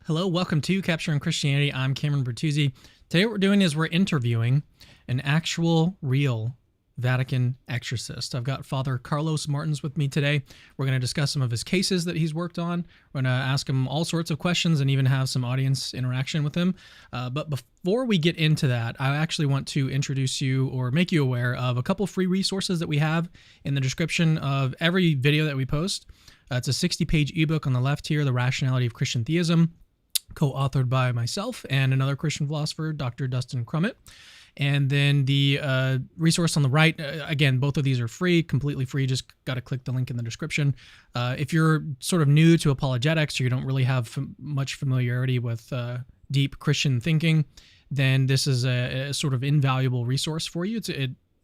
Hello, welcome to Capturing Christianity. I'm Cameron Bertuzzi. Today, what we're doing is we're interviewing an actual, real Vatican exorcist. I've got Father Carlos Martins with me today. We're going to discuss some of his cases that he's worked on. We're going to ask him all sorts of questions and even have some audience interaction with him. But before we get into that, I actually want to introduce you or make you aware of a couple free resources that we have in the description of every video that we post. It's a 60-page ebook on the left here, The Rationality of Christian Theism, co-authored by myself and another Christian philosopher, Dr. Dustin Crummett. And then the resource on the right, again, both of these are free, completely free. Just got to click the link in the description. If you're sort of new to apologetics or you don't really have much familiarity with deep Christian thinking, then this is a sort of invaluable resource for you.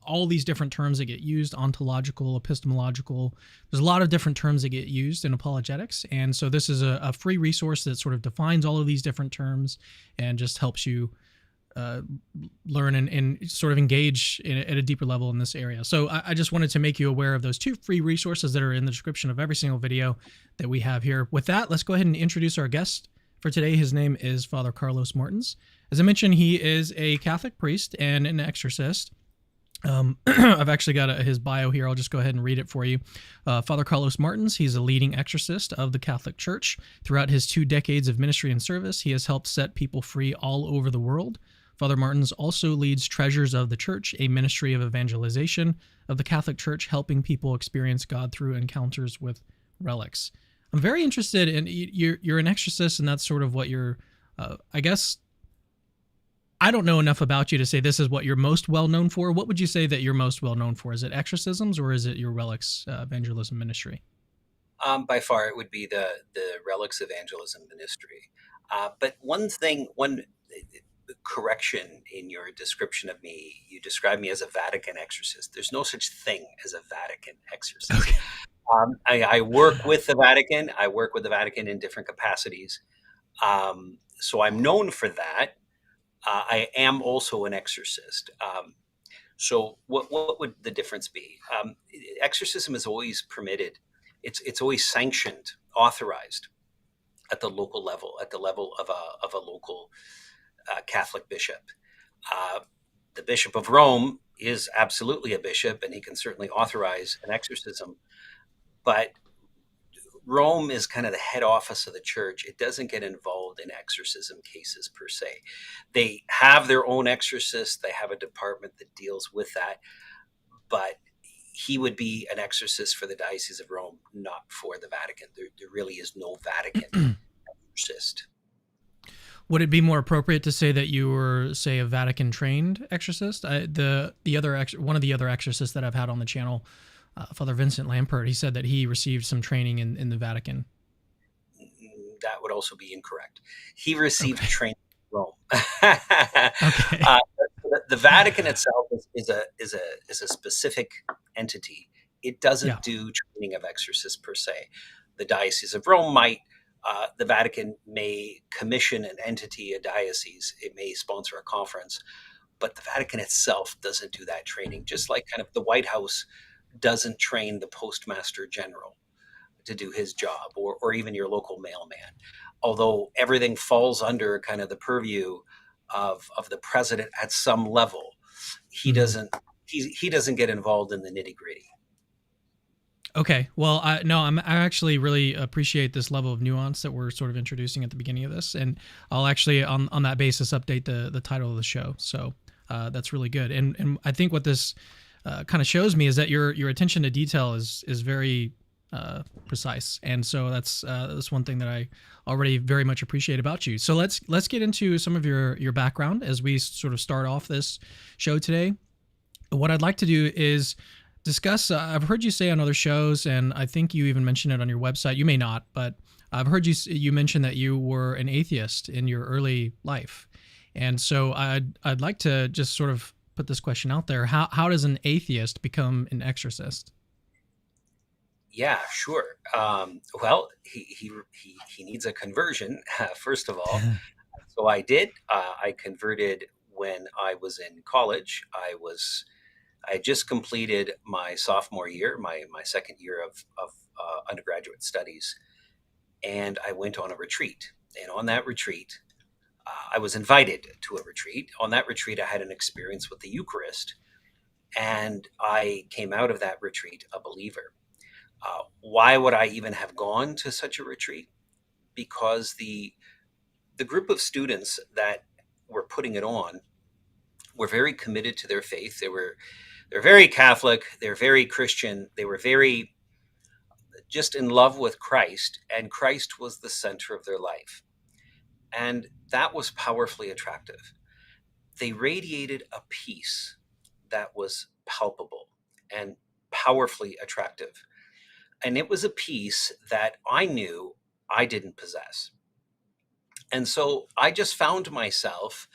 All these different terms that get used, ontological, epistemological. There's a lot of different terms that get used in apologetics. And so this is a free resource that sort of defines all of these different terms and just helps you learn and sort of engage at a deeper level in this area. So I just wanted to make you aware of those two free resources that are in the description of every single video that we have here. With that, let's go ahead and introduce our guest for today. His name is Father Carlos Martins. As I mentioned, he is a Catholic priest and an exorcist. I've actually got his bio here. I'll just go ahead and read it for you. Father Carlos Martins, he's a leading exorcist of the Catholic Church. Throughout his 2 decades of ministry and service, he has helped set people free all over the world. Father Martins also leads Treasures of the Church, a ministry of evangelization of the Catholic Church, helping people experience God through encounters with relics. I'm very interested in, you're an exorcist, and that's sort of what you're, I guess, I don't know enough about you to say this is what you're most well known for. What would you say that you're most well known for? Is it exorcisms or is it your relics evangelism ministry? By far, it would be the relics evangelism ministry. But one correction in your description of me, you described me as a Vatican exorcist. There's no such thing as a Vatican exorcist. Okay. I work with the Vatican. I work with the Vatican in different capacities. So I'm known for that. I am also an exorcist. So what would the difference be? Exorcism is always permitted. It's always sanctioned, authorized at the local level, at the level of a local Catholic bishop. The Bishop of Rome is absolutely a bishop, and he can certainly authorize an exorcism. But Rome is kind of the head office of the church. It doesn't get involved in exorcism cases per se. They have their own exorcists. They have a department that deals with that. But he would be an exorcist for the Diocese of Rome, not for the Vatican. There really is no Vatican exorcist. Would it be more appropriate to say that you were, say, a Vatican trained exorcist? One of the other exorcists that I've had on the channel, Father Vincent Lampert, he said that he received some training in the Vatican. That would also be incorrect. He received Okay. training in Rome. Okay. uh, the Vatican itself is a specific entity. It Yeah. doesn't do training of exorcists per se. The Diocese of Rome might. The Vatican may commission an entity, a diocese. It may sponsor a conference, but the Vatican itself doesn't do that training. Just like kind of the White House doesn't train the Postmaster General to do his job, or even your local mailman. Although everything falls under kind of the purview of the president at some level, he Mm-hmm. doesn't he doesn't get involved in the nitty gritty. Okay. Well, I actually really appreciate this level of nuance that we're sort of introducing at the beginning of this, and I'll actually on that basis update the title of the show. So that's really good, and I think what this kind of shows me is that your attention to detail is very precise, and so that's one thing that I already very much appreciate about you. So let's get into some of your background as we sort of start off this show today. What I'd like to do is discuss. I've heard you say on other shows, and I think you even mentioned it on your website. You may not, but I've heard you mention that you were an atheist in your early life, and so I'd like to just sort of put this question out there. How does an atheist become an exorcist? Yeah, sure. Well, he needs a conversion first of all. So I did. I converted when I was in college. I had just completed my sophomore year, my second year of undergraduate studies, and I went on a retreat. And on that retreat, I was invited to a retreat. On that retreat, I had an experience with the Eucharist, and I came out of that retreat a believer. Why would I even have gone to such a retreat? Because the group of students that were putting it on were very committed to their faith. They're very Catholic. They're very Christian. They were very just in love with Christ, and Christ was the center of their life. And that was powerfully attractive. They radiated a peace that was palpable and powerfully attractive. And it was a peace that I knew I didn't possess. And so I just found myself,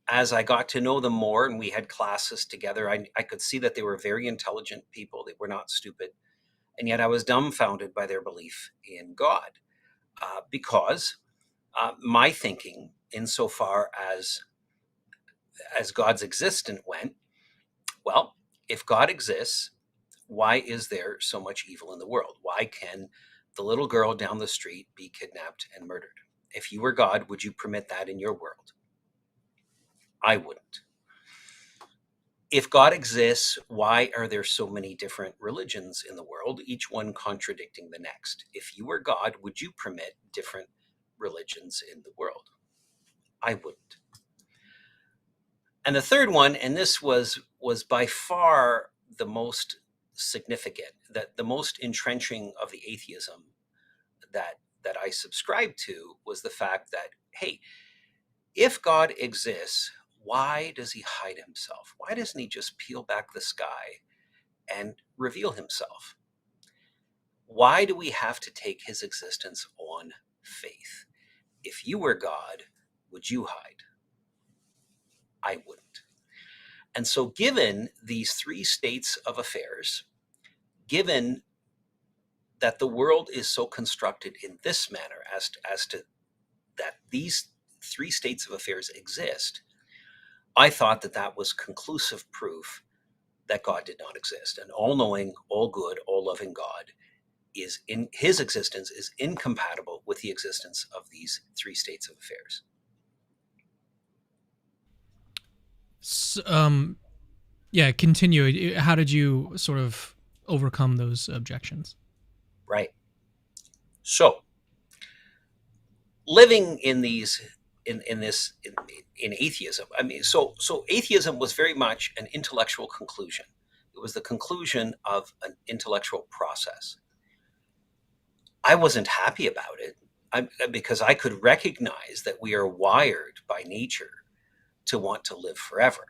as I got to know them more and we had classes together, I could see that they were very intelligent people. They were not stupid. And yet I was dumbfounded by their belief in God, because my thinking, insofar as God's existence went, well, if God exists, why is there so much evil in the world? Why can the little girl down the street be kidnapped and murdered? If you were God, would you permit that in your world? I wouldn't. If God exists, why are there so many different religions in the world, each one contradicting the next? If you were God, would you permit different religions in the world? I wouldn't. And the third one, and this was by far the most significant, that the most entrenching of the atheism that I subscribed to, was the fact that, hey, if God exists, why does he hide himself? Why doesn't he just peel back the sky and reveal himself? Why do we have to take his existence on faith? If you were God, would you hide? I wouldn't. And so, given these three states of affairs, given that the world is so constructed in this manner as to that these three states of affairs exist, I thought that that was conclusive proof that God did not exist. An all-knowing, all-good, all-loving God is in his existence is incompatible with the existence of these three states of affairs. S yeah, continue. How did you sort of overcome those objections? Right. So, living in these in atheism, I mean, so atheism was very much an intellectual conclusion. It was the conclusion of an intellectual process. I wasn't happy about it, because I could recognize that we are wired by nature to want to live forever.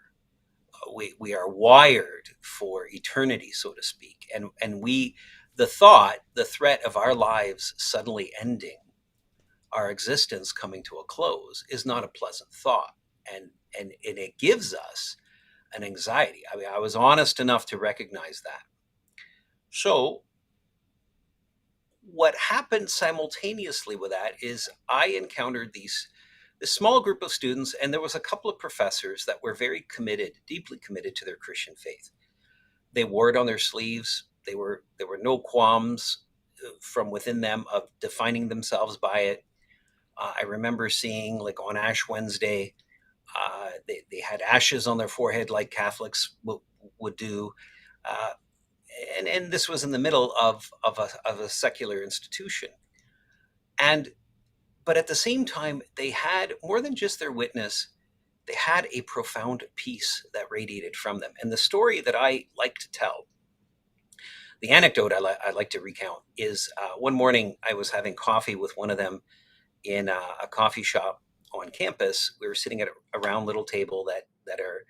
We are wired for eternity, so to speak, and the threat of our lives suddenly ending, our existence coming to a close, is not a pleasant thought, and it gives us an anxiety. I mean, I was honest enough to recognize that. So what happened simultaneously with that is I encountered this small group of students, and there was a couple of professors that were very committed, deeply committed to their Christian faith. They wore it on their sleeves. There were no qualms from within them of defining themselves by it. I remember seeing, like, on Ash Wednesday, they had ashes on their forehead like Catholics would do. Uh, and this was in the middle of a secular institution. And but at the same time, they had more than just their witness. They had a profound peace that radiated from them. And the story that I like to tell, the anecdote I like to recount, is one morning I was having coffee with one of them in a coffee shop on campus. We were sitting at a round little table that are,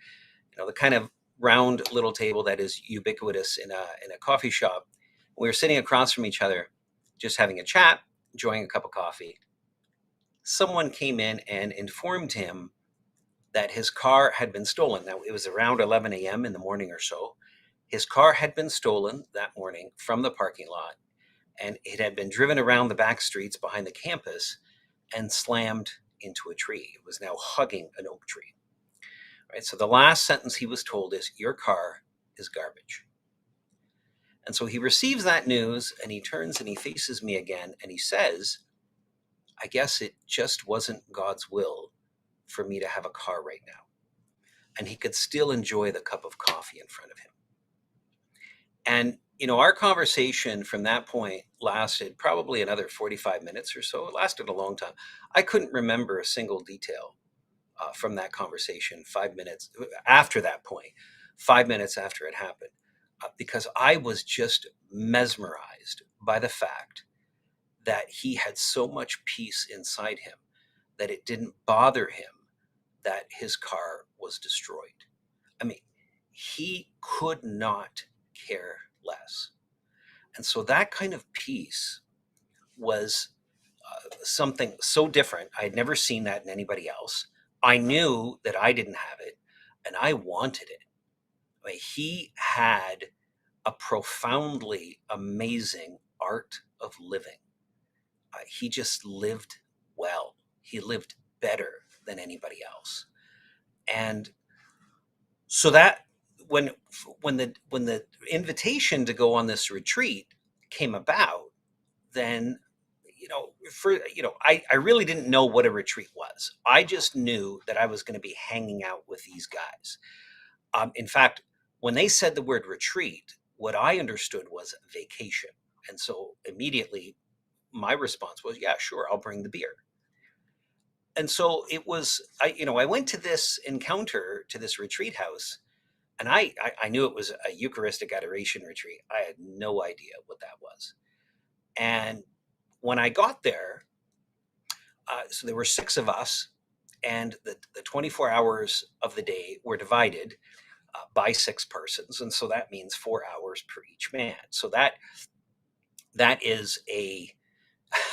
the kind of round little table that is ubiquitous in a coffee shop. We were sitting across from each other, just having a chat, enjoying a cup of coffee. Someone came in and informed him that his car had been stolen. Now, it was around 11 a.m. in the morning or so. His car had been stolen that morning from the parking lot, and it had been driven around the back streets behind the campus and slammed into a tree. It was now hugging an oak tree. Right? So the last sentence he was told is, "Your car is garbage." And so he receives that news, and he turns and he faces me again, and he says, I guess it just wasn't God's will for me to have a car right now. And he could still enjoy the cup of coffee in front of him. And, our conversation from that point lasted probably another 45 minutes or so. It lasted a long time. I couldn't remember a single detail from that conversation 5 minutes after that point, 5 minutes after it happened, because I was just mesmerized by the fact that he had so much peace inside him that it didn't bother him that his car was destroyed. I mean, he could not care less. And so that kind of peace was something so different. I had never seen that in anybody else. I knew that I didn't have it and I wanted it. I mean, he had a profoundly amazing art of living. He just lived well. He lived better than anybody else. And so that when the invitation to go on this retreat came about, then I really didn't know what a retreat was. I just knew that I was going to be hanging out with these guys. In fact, when they said the word retreat, what I understood was vacation. And so immediately my response was, yeah, sure, I'll bring the beer. And so it was, I went to this encounter, to this retreat house, and I knew it was a Eucharistic adoration retreat. I had no idea what that was. And when I got there, so there were six of us, and the 24 hours of the day were divided by six persons. And so that means 4 hours per each man. So that is a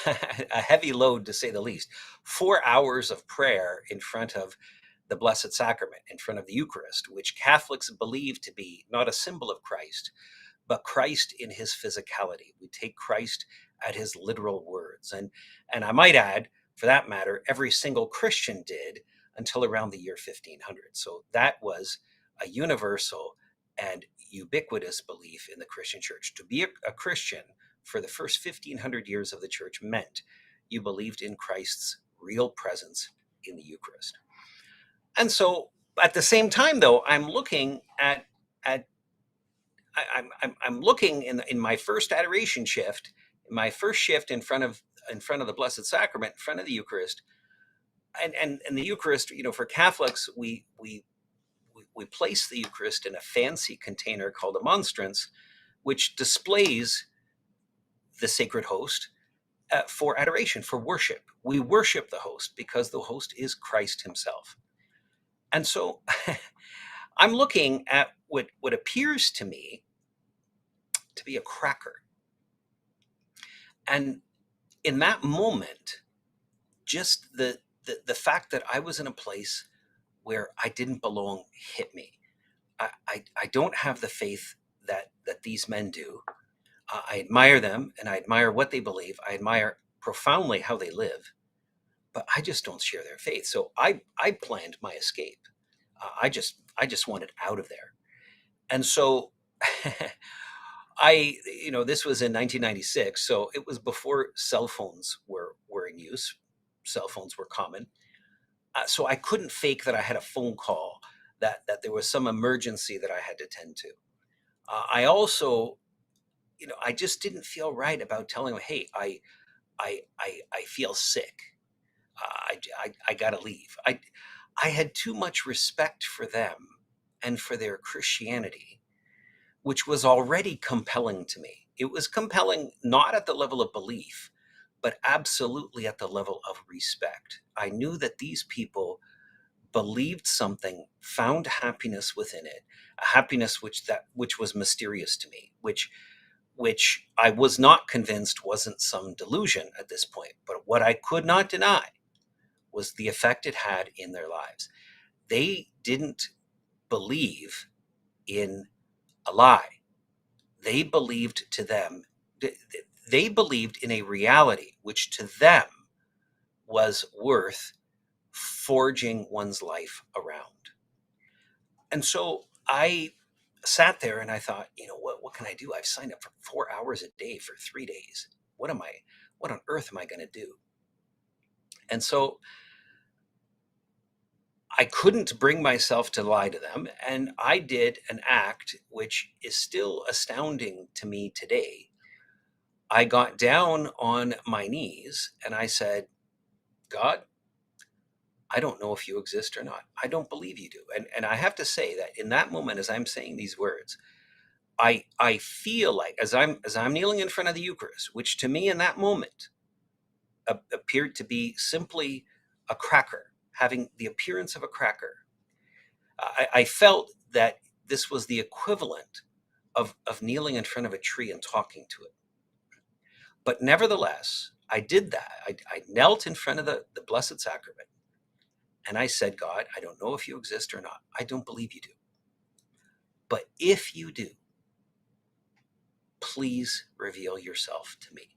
a heavy load, to say the least. 4 hours of prayer in front of the Blessed Sacrament, in front of the Eucharist, which Catholics believe to be not a symbol of Christ, but Christ in his physicality. We take Christ at his literal words. And I might add, for that matter, every single Christian did until around the year 1500. So that was a universal and ubiquitous belief in the Christian church. To be a Christian for the first 1500 years of the church meant you believed in Christ's real presence in the Eucharist. And so at the same time, though, I'm looking at I'm looking in my first adoration shift, my first shift in front of the Blessed Sacrament, in front of the Eucharist, and the Eucharist. For Catholics, we place the Eucharist in a fancy container called a monstrance, which displays the sacred host for adoration, for worship. We worship the host because the host is Christ himself. And so I'm looking at what appears to me to be a cracker. And in that moment, just the fact that I was in a place where I didn't belong hit me. I don't have the faith that these men do. I admire them and I admire what they believe. I admire profoundly how they live, but I just don't share their faith. So I planned my escape. I just wanted out of there. And so this was in 1996, so it was before cell phones were in use. Cell phones were common. So I couldn't fake that I had a phone call, that there was some emergency that I had to tend to. I also, I just didn't feel right about telling them, hey, I feel sick. I gotta leave. I had too much respect for them and for their Christianity, which was already compelling to me. It was compelling not at the level of belief, but absolutely at the level of respect. I knew that these people believed something, found happiness within it, a happiness which was mysterious to me, which I was not convinced wasn't some delusion at this point. But what I could not deny was the effect it had in their lives. They didn't believe in a lie. They believed they believed in a reality which to them was worth forging one's life around. And so I sat there and I thought, what can I do? I've signed up for 4 hours a day for 3 days. What on earth am I going to do? And so I couldn't bring myself to lie to them. And I did an act which is still astounding to me today. I got down on my knees and I said, God, I don't know if you exist or not. I don't believe you do. And I have to say that in that moment, as I'm saying these words, I feel like as I'm kneeling in front of the Eucharist, which to me in that moment appeared to be simply a cracker, having the appearance of a cracker. I felt that this was the equivalent of kneeling in front of a tree and talking to it. But nevertheless, I did that. I knelt in front of the Blessed Sacrament and I said, God, I don't know if you exist or not. I don't believe you do. But if you do, please reveal yourself to me.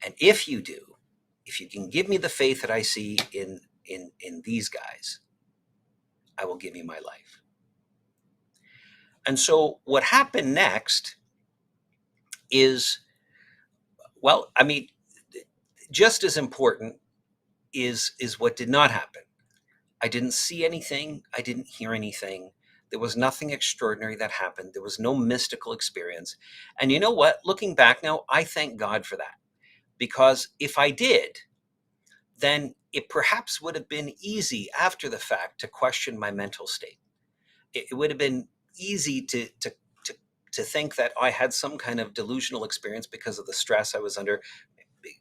And if you do, if you can give me the faith that I see in these guys, I will give you my life. And so what happened next is, well, I mean, just as important is what did not happen. I didn't see anything. I didn't hear anything. There was nothing extraordinary that happened. There was no mystical experience. And you know what? Looking back now, I thank God for that. Because if I did, then it perhaps would have been easy after the fact to question my mental state. It would have been easy to think that I had some kind of delusional experience because of the stress I was under,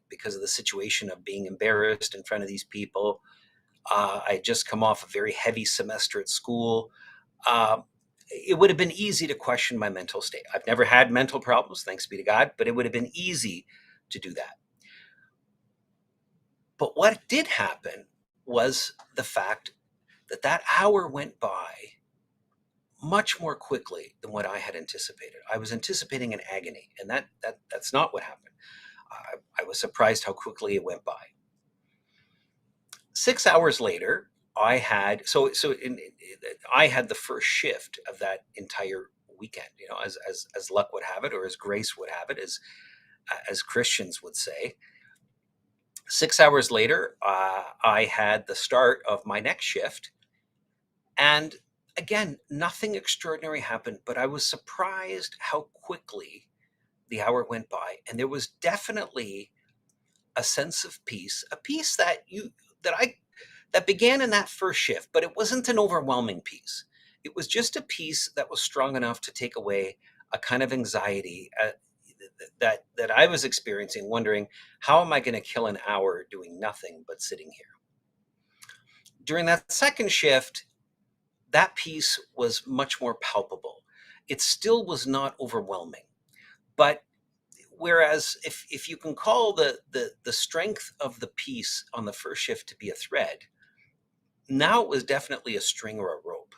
because of the situation of being embarrassed in front of these people. I had just come off a very heavy semester at school. Uh, it would have been easy to question my mental state. I've never had mental problems, thanks be to God, but it would have been easy to do that. But what did happen was the fact that that hour went by much more quickly than what I had anticipated. I was anticipating an agony, and that's not what happened. I was surprised how quickly it went by. 6 hours later, I had I had the first shift of that entire weekend. You know, as luck would have it, or as grace would have it, as Christians would say. 6 hours later, I had the start of my next shift, and again, nothing extraordinary happened, but I was surprised how quickly the hour went by, and there was definitely a sense of peace, a peace that began in that first shift, but it wasn't an overwhelming peace. It was just a peace that was strong enough to take away a kind of anxiety that I was experiencing, wondering, how am I going to kill an hour doing nothing but sitting here? During that second shift, that peace was much more palpable. It still was not overwhelming, but whereas if you can call the strength of the peace on the first shift to be a thread, now it was definitely a string or a rope.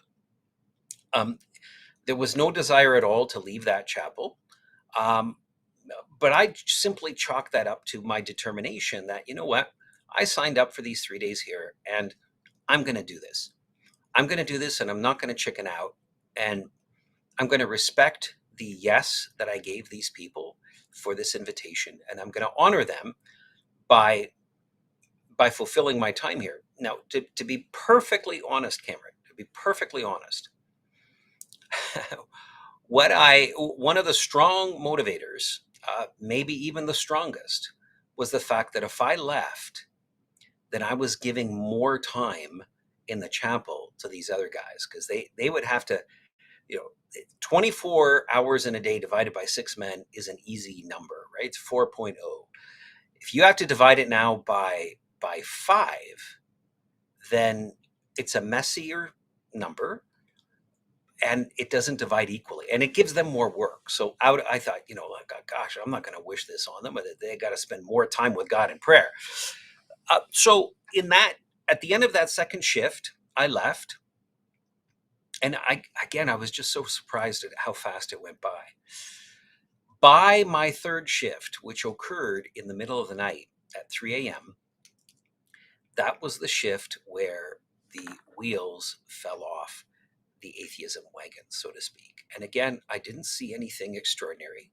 There was no desire at all to leave that chapel. But I simply chalked that up to my determination that, you know what, I signed up for these 3 days here and I'm going to do this. I'm going to do this and I'm not going to chicken out. And I'm going to respect the yes that I gave these people for this invitation. And I'm going to honor them by fulfilling my time here. Now, to be perfectly honest, Cameron, to be perfectly honest, one of the strong motivators, maybe even the strongest, was the fact that if I left, then I was giving more time in the chapel to these other guys, because they would have to, 24 hours in a day divided by 6 men is an easy number, right? It's 4.0. If you have to divide it now by 5, then it's a messier number and it doesn't divide equally, and it gives them more work. So I thought, like, gosh, I'm not going to wish this on them, but they got to spend more time with God in prayer. So at the end of that second shift, I left, and I was just so surprised at how fast it went by. By my third shift, which occurred in the middle of the night at 3 a.m., that was the shift where the wheels fell off the atheism wagon, so to speak. And again, I didn't see anything extraordinary.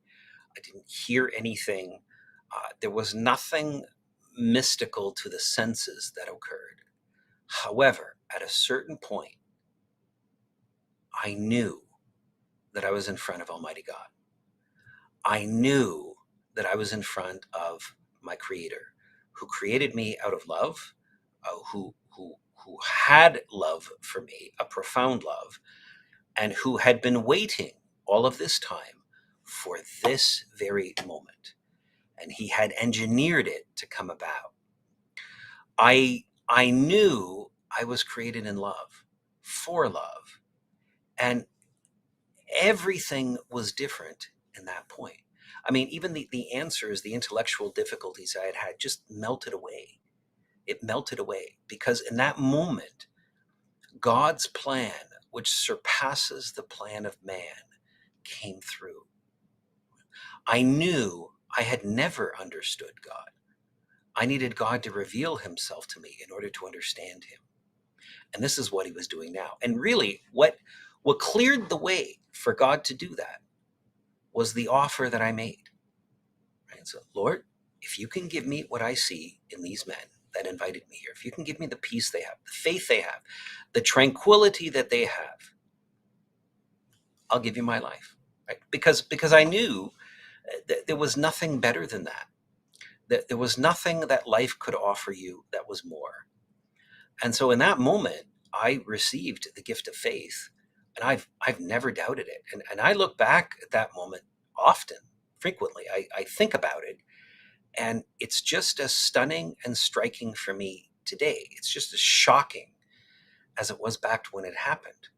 I didn't hear anything. There was nothing mystical to the senses that occurred. However, at a certain point, I knew that I was in front of Almighty God. I knew that I was in front of my Creator, who created me out of love, who had love for me, a profound love, and who had been waiting all of this time for this very moment. And he had engineered it to come about. I knew I was created in love, for love, and everything was different in that point. I mean, even the answers, the intellectual difficulties I had had just melted away. It melted away because in that moment, God's plan, which surpasses the plan of man, came through. I knew I had never understood God. I needed God to reveal himself to me in order to understand him. And this is what he was doing now. And really, what cleared the way for God to do that was the offer that I made. Right? So, Lord, if you can give me what I see in these men that invited me here, if you can give me the peace they have, the faith they have, the tranquility that they have, I'll give you my life. Right? Because I knew that there was nothing better than that. That there was nothing that life could offer you that was more. And so in that moment, I received the gift of faith, and I've never doubted it. And I look back at that moment often, frequently. I think about it, and it's just as stunning and striking for me today. It's just as shocking as it was back when it happened.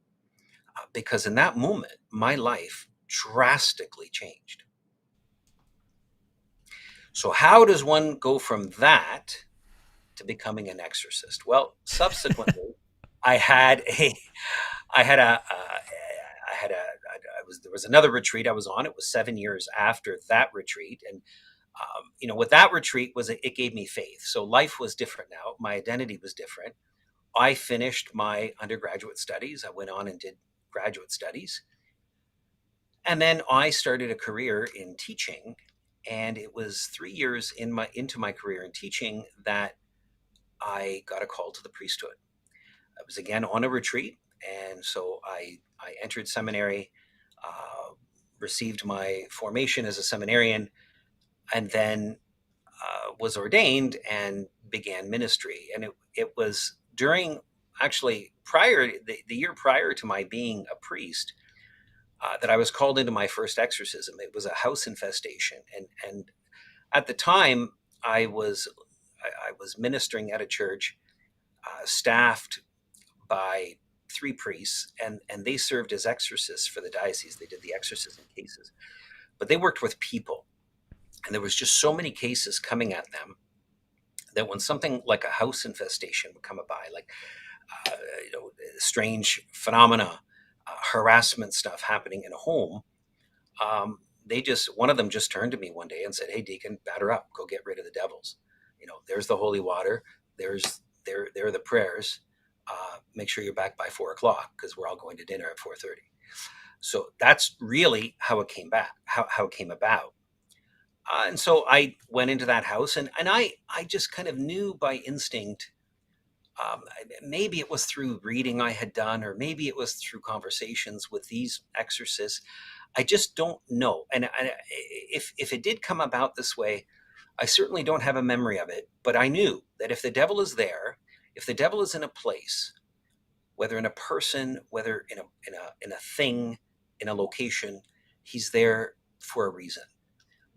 Because in that moment, my life drastically changed. So how does one go from that to becoming an exorcist? Well, subsequently, I had a, I had a, I had a, I was there was another retreat I was on. It was 7 years after that retreat, and what that retreat was, it gave me faith. So life was different now. My identity was different. I finished my undergraduate studies. I went on and did graduate studies, and then I started a career in teaching. And it was 3 years into my career in teaching that I got a call to the priesthood. I was again on a retreat, and so I entered seminary, uh, received my formation as a seminarian, and then was ordained and began ministry. And it was during, actually, the year prior to my being a priest, that I was called into my first exorcism. It was a house infestation, and at the time I was ministering at a church, staffed by three priests, and they served as exorcists for the diocese. They did the exorcism cases, but they worked with people, and there was just so many cases coming at them that when something like a house infestation would come by, like uh, strange phenomena, harassment stuff happening in a home, one of them just turned to me one day and said, "Hey, deacon, batter up, go get rid of the devils. There's the holy water. There are the prayers. Make sure you're back by 4 o'clock because we're all going to dinner at 4:30." So that's really how it came back, how it came about. And so I went into that house, and I just kind of knew by instinct. Maybe it was through reading I had done, or maybe it was through conversations with these exorcists. I just don't know. And if it did come about this way, I certainly don't have a memory of it. But I knew that if the devil is there, if the devil is in a place, whether in a person, whether in a thing, in a location, he's there for a reason.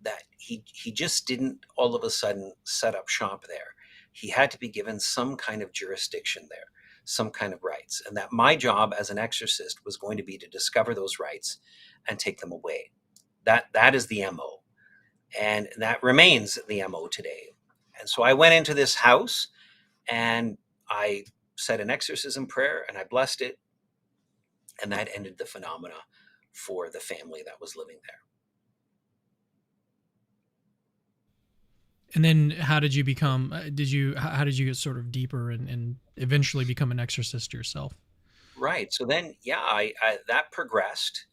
That he just didn't all of a sudden set up shop there. He had to be given some kind of jurisdiction there, some kind of rights, and that my job as an exorcist was going to be to discover those rights and take them away. That is the MO, and that remains the MO today. And so I went into this house, and I said an exorcism prayer, and I blessed it, and that ended the phenomena for the family that was living there. And then how did you become, how did you get sort of deeper and eventually become an exorcist yourself? Right. So then, yeah, I that progressed.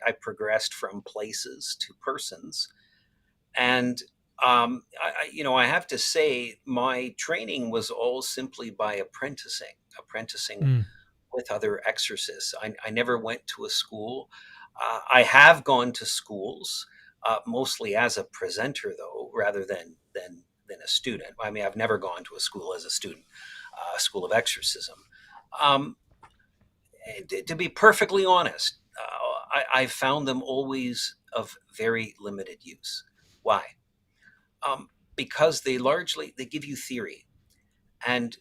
I progressed from places to persons, and I have to say my training was all simply by apprenticing Mm. with other exorcists. I never went to a school. I have gone to schools, mostly as a presenter, though, rather than a student. I mean, I've never gone to a school as a student, a school of exorcism. Um, to be perfectly honest, I found them always of very limited use. Why? Because they give you theory, and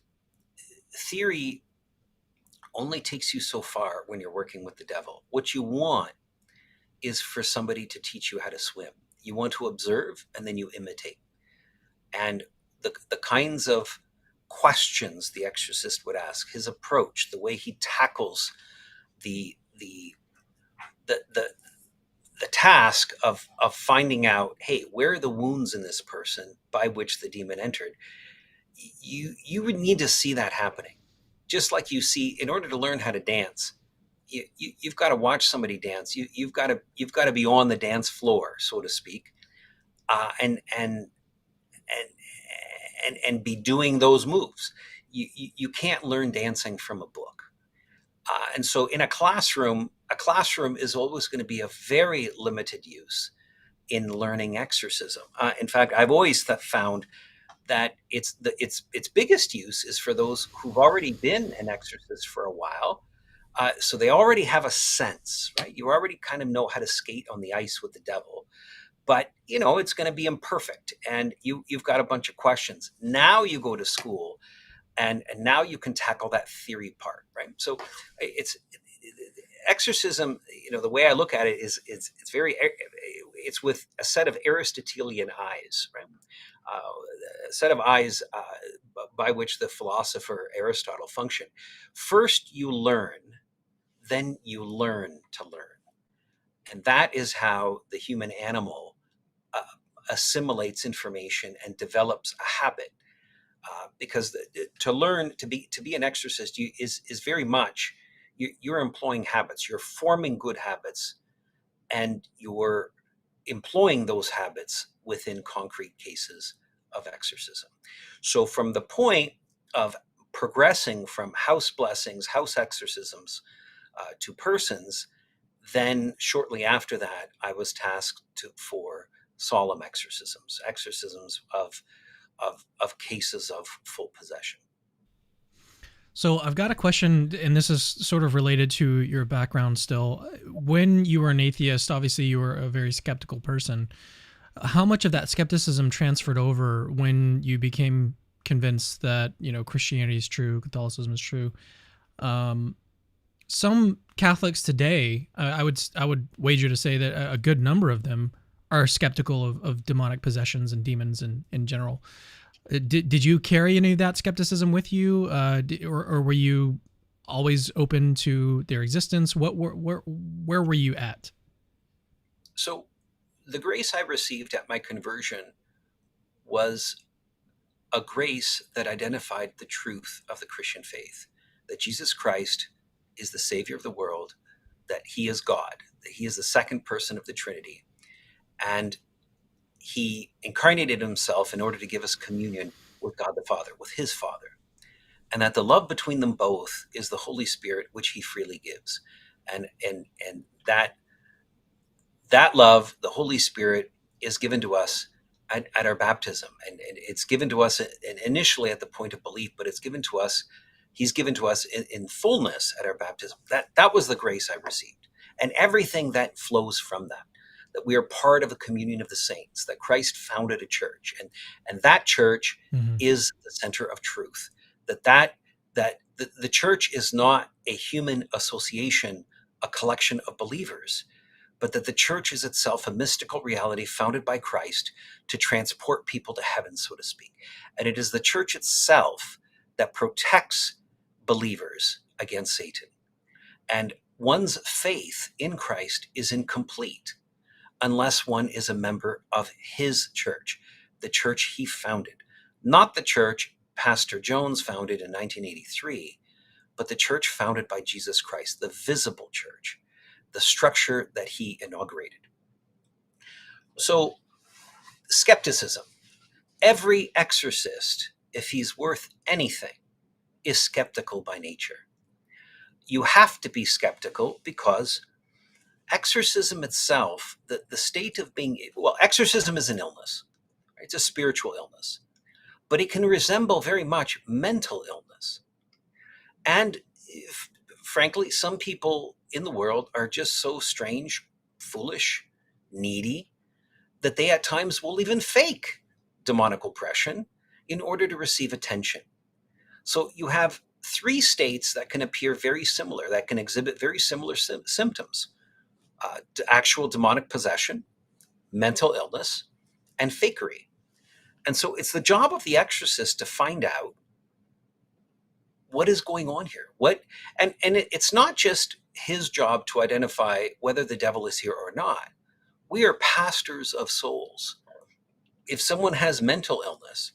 theory only takes you so far when you're working with the devil. What you want is for somebody to teach you how to swim. You want to observe and then you imitate. And the kinds of questions the exorcist would ask, his approach, the way he tackles the the the the, the task of finding out, hey, where are the wounds in this person by which the demon entered? You would need to see that happening. Just like you see, in order to learn how to dance, you've got to watch somebody dance. You've got to be on the dance floor, so to speak, and and be doing those moves. You can't learn dancing from a book. And so in a classroom is always going to be a very limited use in learning exorcism. In fact, I've always found that its biggest use is for those who've already been an exorcist for a while. So they already have a sense, right? You already kind of know how to skate on the ice with the devil, but it's going to be imperfect, and you've got a bunch of questions. Now you go to school, and now you can tackle that theory part, right? So it's exorcism. The way I look at it is it's with a set of Aristotelian eyes, right? A set of eyes by which the philosopher Aristotle functioned. First you learn, then you learn to learn. And that is how the human animal uh, assimilates information and develops a habit. Because to learn to be an exorcist is very much you're employing habits, you're forming good habits, and you're employing those habits within concrete cases of exorcism. So from the point of progressing from house blessings, house exorcisms to persons, then shortly after that, I was tasked for solemn exorcisms of cases of full possession. So I've got a question, and this is sort of related to your background still. When you were an atheist, obviously you were a very skeptical person. How much of that skepticism transferred over when you became convinced that, Christianity is true, Catholicism is true? Um, some Catholics today, I would wager to say that a good number of them are skeptical of demonic possessions and demons in general. Did you carry any of that skepticism with you, or were you always open to their existence? Where were you at? So the grace I received at my conversion was a grace that identified the truth of the Christian faith, that Jesus Christ is the Savior of the world, that He is God, that He is the second person of the Trinity, and He incarnated Himself in order to give us communion with God the Father, with His Father, and that the love between them both is the Holy Spirit, which He freely gives, and that love, the Holy Spirit, is given to us at our baptism, and it's given to us initially at the point of belief, but it's given to us. He's given to us in fullness at our baptism. That was the grace I received, and everything that flows from that. That we are part of a communion of the saints. That Christ founded a church, and that church Mm-hmm. is the center of truth. That the church is not a human association, a collection of believers, but that the church is itself a mystical reality founded by Christ to transport people to heaven, so to speak. And it is the church itself that protects believers against Satan. And one's faith in Christ is incomplete unless one is a member of his church, the church he founded. Not the church Pastor Jones founded in 1983, but the church founded by Jesus Christ, the visible church, the structure that he inaugurated. So Skepticism. Every exorcist, if he's worth anything, is skeptical by nature. You have to be skeptical because exorcism itself, the state of being, well, exorcism is an illness, right? It's a spiritual illness, but it can resemble very much mental illness. And if, frankly, some people in the world are just so strange, foolish, needy, that they at times will even fake demonic oppression in order to receive attention. So you have three states that can appear very similar, that can exhibit very similar symptoms: to actual demonic possession, mental illness, and fakery. And so it's the job of the exorcist to find out what is going on here. It's not just his job to identify whether the devil is here or not. We are pastors of souls. If someone has mental illness,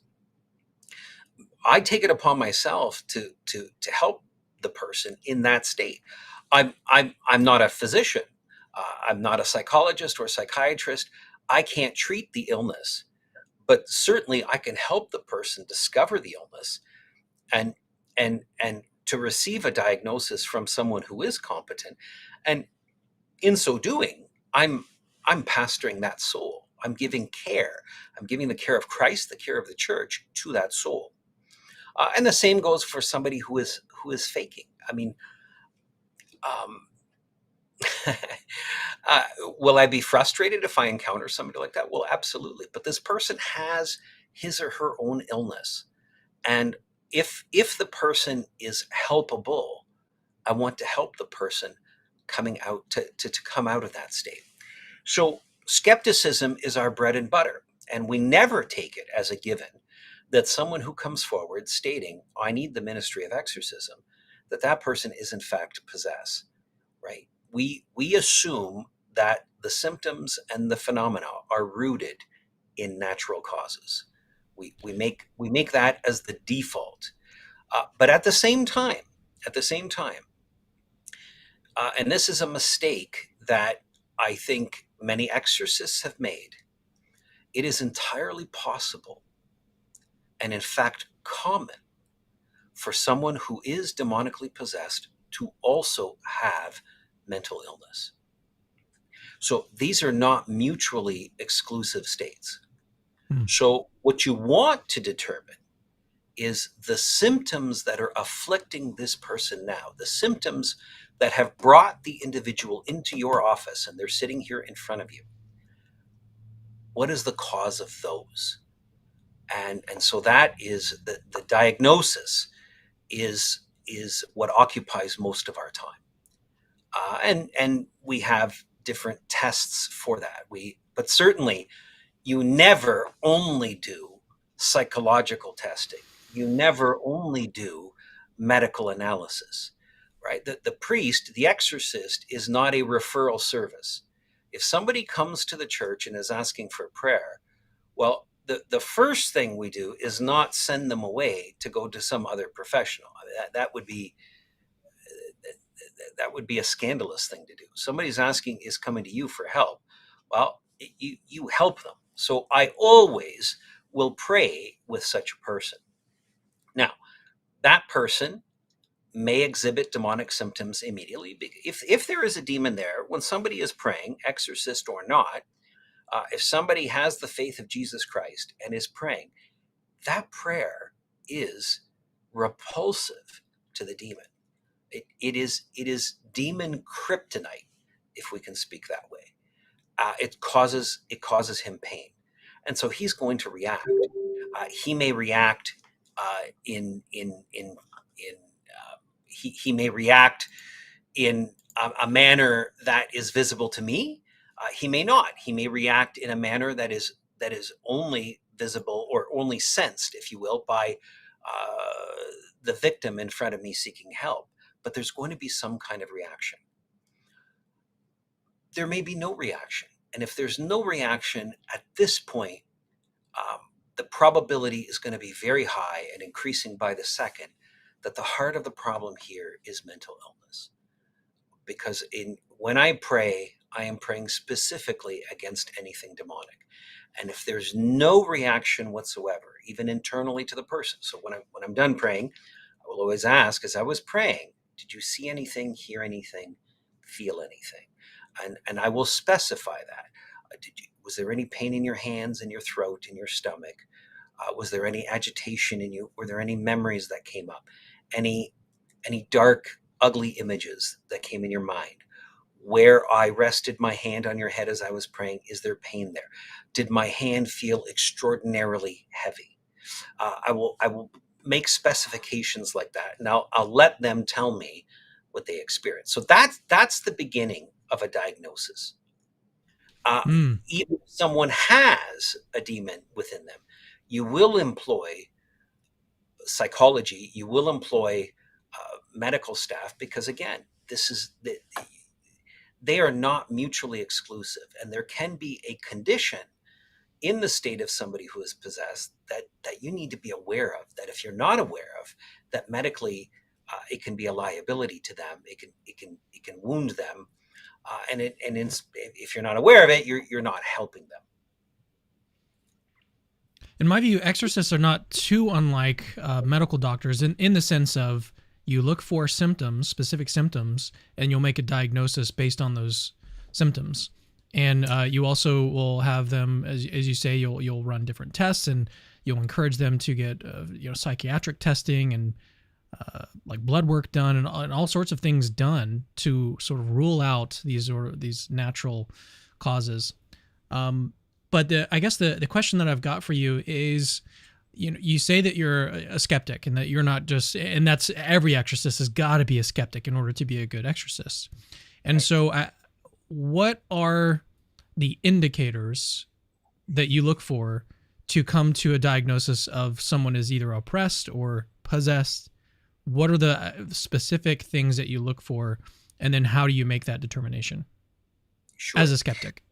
I take it upon myself to help the person in that state. I'm not a physician. I'm not a psychologist or a psychiatrist. I can't treat the illness, but certainly I can help the person discover the illness and to receive a diagnosis from someone who is competent. And in so doing, I'm pastoring that soul. I'm giving care. I'm giving the care of Christ, the care of the church to that soul. And the same goes for somebody who is faking. I mean, um, uh, will I be frustrated if I encounter somebody like that? Well, absolutely. But this person has his or her own illness, and if the person is helpable, I want to help the person coming out to come out of that state. So skepticism is our bread and butter, and we never take it as a given that someone who comes forward stating, I need the ministry of exorcism, that person is in fact possessed, right? We assume that the symptoms and the phenomena are rooted in natural causes. We make that as the default. But at the same time, and this is a mistake that I think many exorcists have made, it is entirely possible, and in fact common, for someone who is demonically possessed to also have mental illness. So these are not mutually exclusive states. So what you want to determine is the symptoms that are afflicting this person now, the symptoms that have brought the individual into your office and they're sitting here in front of you. What is the cause of those? And so that is the diagnosis is what occupies most of our time. And we have different tests for that. But certainly you never only do psychological testing. You never only do medical analysis, right? The priest, the exorcist, is not a referral service. If somebody comes to the church and is asking for prayer, well, the first thing we do is not send them away to go to some other professional. I mean, that would be a scandalous thing to do. Somebody's coming to you for help. Well, you help them. So I always will pray with such a person. Now, that person may exhibit demonic symptoms immediately. If there is a demon there, when somebody is praying, exorcist or not, if somebody has the faith of Jesus Christ and is praying, that prayer is repulsive to the demon. It is demon kryptonite, if we can speak that way. It causes him pain, and so he's going to react. He may react he may react in a manner that is visible to me. He may not. He may react in a manner that is only visible or only sensed, if you will, by the victim in front of me seeking help. But there's going to be some kind of reaction. There may be no reaction. And if there's no reaction at this point, the probability is going to be very high and increasing by the second that the heart of the problem here is mental illness. Because when I pray, I am praying specifically against anything demonic. And if there's no reaction whatsoever, even internally to the person, so when I'm done praying, I will always ask, as I was praying, did you see anything, hear anything, feel anything? And I will specify that. Was there any pain in your hands, in your throat, in your stomach? Was there any agitation in you? Were there any memories that came up? Any dark, ugly images that came in your mind? Where I rested my hand on your head as I was praying, is there pain there? Did my hand feel extraordinarily heavy? I will make specifications like that, and I'll let them tell me what they experience. So that's the beginning of a diagnosis. Uh, Mm. Even if someone has a demon within them, you will employ psychology, you will employ medical staff, because again, they are not mutually exclusive, and there can be a condition in the state of somebody who is possessed that you need to be aware of, that if you're not aware of, that medically it can be a liability to them, it can wound them, if you're not aware of it, you're not helping them. In my view, exorcists are not too unlike medical doctors in the sense of you look for symptoms, specific symptoms, and you'll make a diagnosis based on those symptoms. And you also will have them, as you say, you'll run different tests, and you'll encourage them to get psychiatric testing and like blood work done, and all sorts of things done to sort of rule out these natural causes. But I guess the question that I've got for you is, you say that you're a skeptic, and that you're not just, and that's every exorcist has got to be a skeptic in order to be a good exorcist. And so, what are the indicators that you look for to come to a diagnosis of someone is either oppressed or possessed? What are the specific things that you look for, and then how do you make that determination as Sure. a skeptic?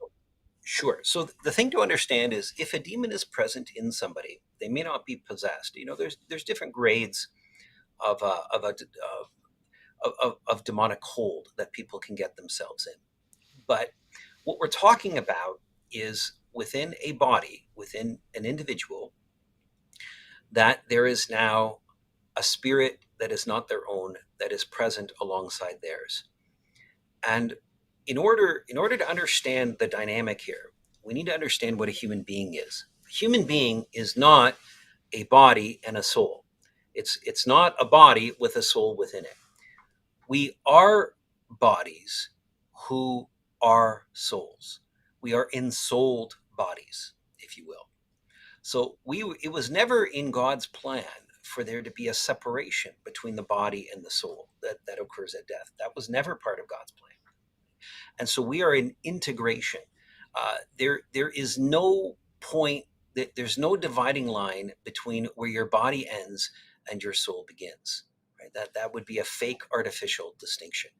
Sure. So the thing to understand is, if a demon is present in somebody, they may not be possessed. There's different grades of of demonic hold that people can get themselves in. But what we're talking about is within a body, within an individual, that there is now a spirit that is not their own, that is present alongside theirs. And in order to understand the dynamic here, we need to understand what a human being is. A human being is not a body and a soul. It's not a body with a soul within it. We are bodies who are souls. We are ensouled bodies, if you will. So it was never in God's plan for there to be a separation between the body and the soul that occurs at death. That was never part of God's plan. And so we are in integration. There is no point, there's no dividing line between where your body ends and your soul begins. Right? That would be a fake artificial distinction.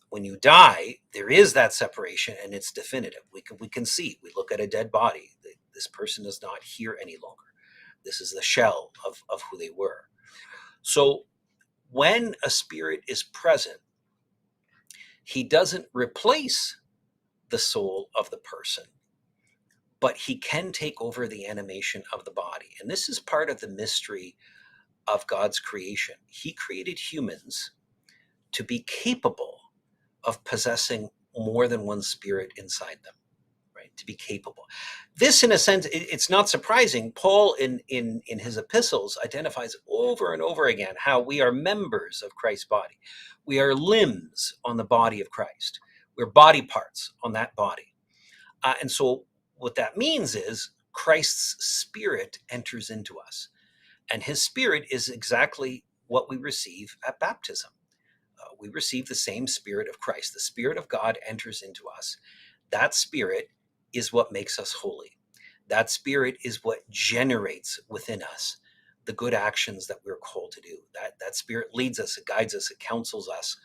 When you die, there is that separation, and it's definitive. We can see. We look at a dead body. This person is not here any longer. This is the shell of who they were. So when a spirit is present, he doesn't replace the soul of the person, but he can take over the animation of the body. And this is part of the mystery of God's creation. He created humans to be capable of possessing more than one spirit inside them, right? To be capable. This, in a sense, it's not surprising. Paul, in his epistles, identifies over and over again how we are members of Christ's body. We are limbs on the body of Christ. We're body parts on that body. And so what that means is Christ's spirit enters into us. And his spirit is exactly what we receive at baptism. We receive the same spirit of Christ. The spirit of God enters into us. That spirit is what makes us holy. That spirit is what generates within us the good actions that we're called to do. That spirit leads us, it guides us, it counsels us,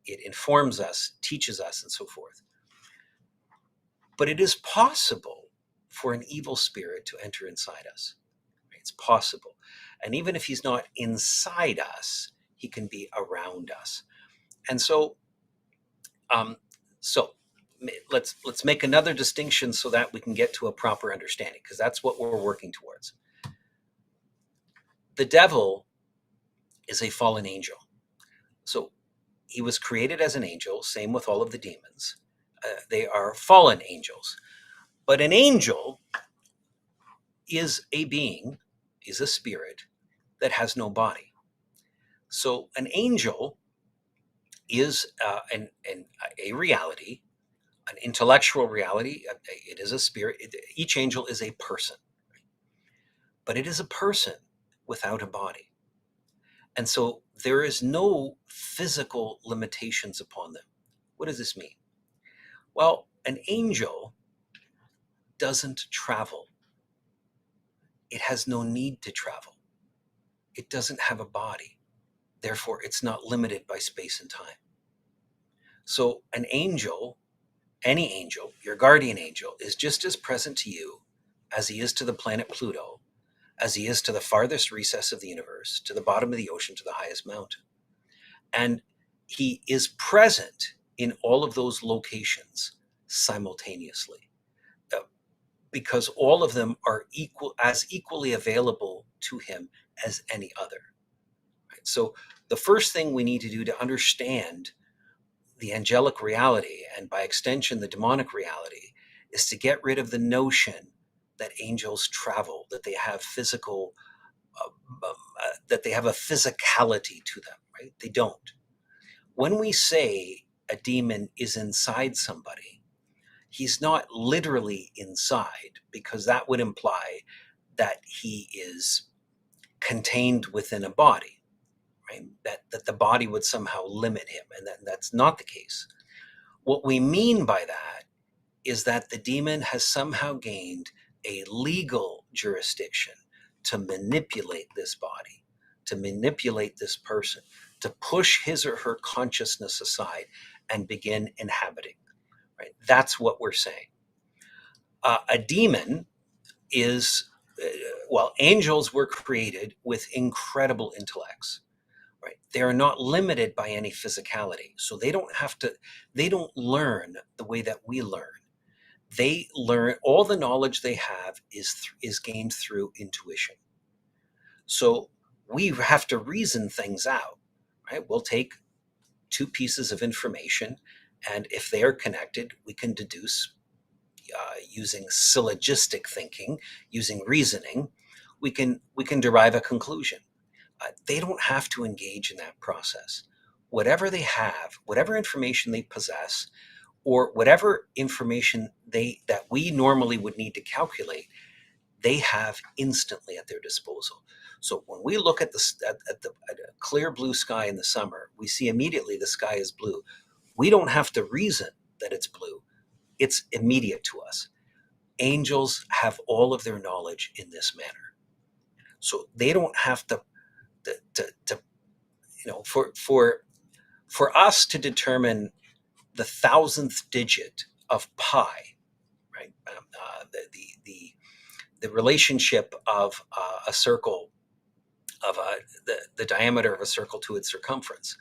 it informs us, teaches us, and so forth. But it is possible for an evil spirit to enter inside us. It's possible. And even if he's not inside us, he can be around us. And so So let's make another distinction so that we can get to a proper understanding, because that's what we're working towards. The devil is a fallen angel. So he was created as an angel, same with all of the demons. They are fallen angels. But an angel is a being, is a spirit that has no body. So an angel is a reality, an intellectual reality. It is a spirit. Each angel is a person, but it is a person without a body. And so there is no physical limitations upon them. What does this mean? Well, an angel doesn't travel. It has no need to travel. It doesn't have a body. Therefore, it's not limited by space and time. So an angel, any angel, your guardian angel, is just as present to you as he is to the planet Pluto, as he is to the farthest recess of the universe, to the bottom of the ocean, to the highest mountain. And he is present in all of those locations simultaneously, because all of them are equally available to him as any other. Right? So the first thing we need to do to understand the angelic reality, and by extension the demonic reality, is to get rid of the notion that angels travel, that they have that they have a physicality to them. Right? They don't. When we say a demon is inside somebody, he's not literally inside, because that would imply that he is contained within a body, right? That the body would somehow limit him, and that's not the case. What we mean by that is that the demon has somehow gained a legal jurisdiction to manipulate this body, to manipulate this person, to push his or her consciousness aside and begin inhabiting. Right? That's what we're saying. A demon is, angels were created with incredible intellects. Right? They are not limited by any physicality. So they don't learn the way that we learn. They learn, all the knowledge they have is gained through intuition. So we have to reason things out, right? We'll take two pieces of information, and if they are connected, we can deduce using syllogistic thinking, using reasoning, we can derive a conclusion. They don't have to engage in that process. Whatever they have, whatever information they possess, or whatever information that we normally would need to calculate, they have instantly at their disposal. So when we look at a clear blue sky in the summer, we see immediately the sky is blue. We don't have to reason that it's blue. It's immediate to us. Angels have all of their knowledge in this manner. So they don't have to for us to determine the thousandth digit of pi, right? The relationship of a circle, of the diameter of a circle to its circumference.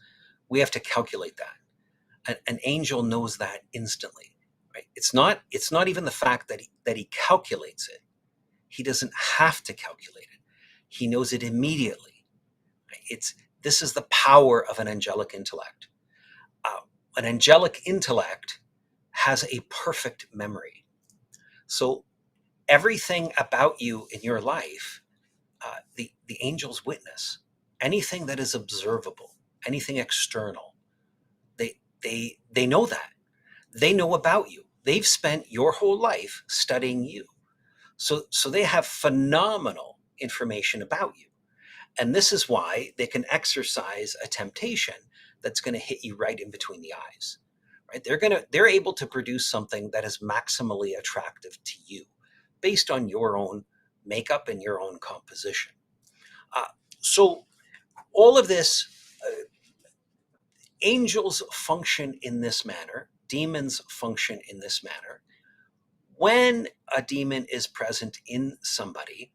We have to calculate that. An angel knows that instantly. Right? It's not even the fact that he calculates it. He doesn't have to calculate it. He knows it immediately. Right? This is the power of an angelic intellect. An angelic intellect has a perfect memory. So everything about you in your life, the angels witness. Anything that is observable, anything external, they know that. They know about you. They've spent your whole life studying you. So they have phenomenal information about you. And this is why they can exercise a temptation that's going to hit you right in between the eyes. Right? They're able to produce something that is maximally attractive to you based on your own makeup and your own composition. So all of this, angels function in this manner, demons function in this manner. When a demon is present in somebody,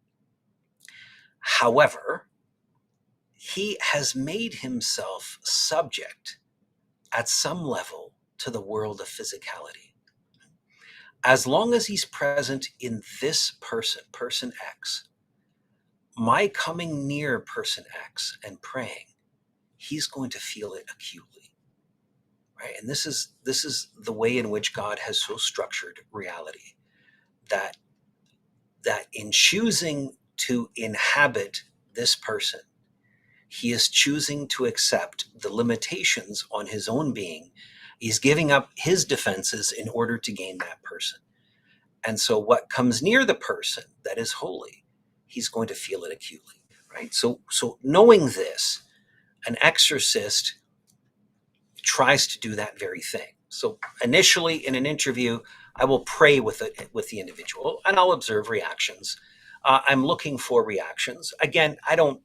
however, he has made himself subject at some level to the world of physicality. As long as he's present in this person, person X, my coming near person X and praying, he's going to feel it acutely. Right? And this is the way in which God has so structured reality, that in choosing to inhabit this person, he is choosing to accept the limitations on his own being. He's giving up his defenses in order to gain that person. And so what comes near the person that is holy, he's going to feel it acutely, right? So knowing this, an exorcist tries to do that very thing. So initially in an interview, I will pray with the individual and I'll observe reactions. I'm looking for reactions. Again, I don't.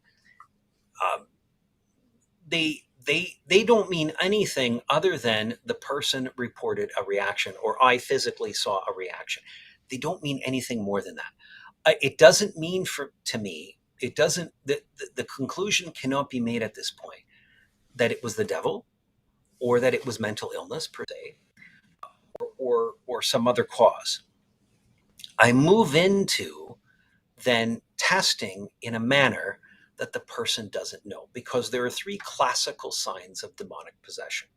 They don't mean anything other than the person reported a reaction or I physically saw a reaction. They don't mean anything more than that. It doesn't mean to me. It doesn't. The conclusion cannot be made at this point that it was the devil or that it was mental illness per se, or some other cause. I move into then testing in a manner that the person doesn't know, because there are three classical signs of demonic possession: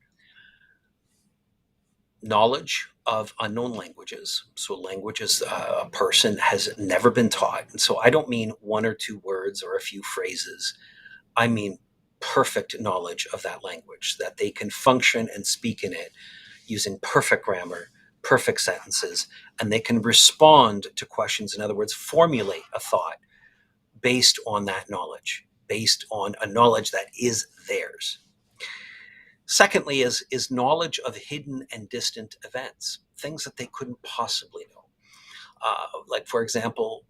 knowledge of unknown languages, so languages a person has never been taught. And so I don't mean one or two words or a few phrases. I mean perfect knowledge of that language, that they can function and speak in it using perfect grammar, perfect sentences, and they can respond to questions. In other words, formulate a thought based on that knowledge, based on a knowledge that is theirs. Secondly, is knowledge of hidden and distant events, things that they couldn't possibly know. Like, for example,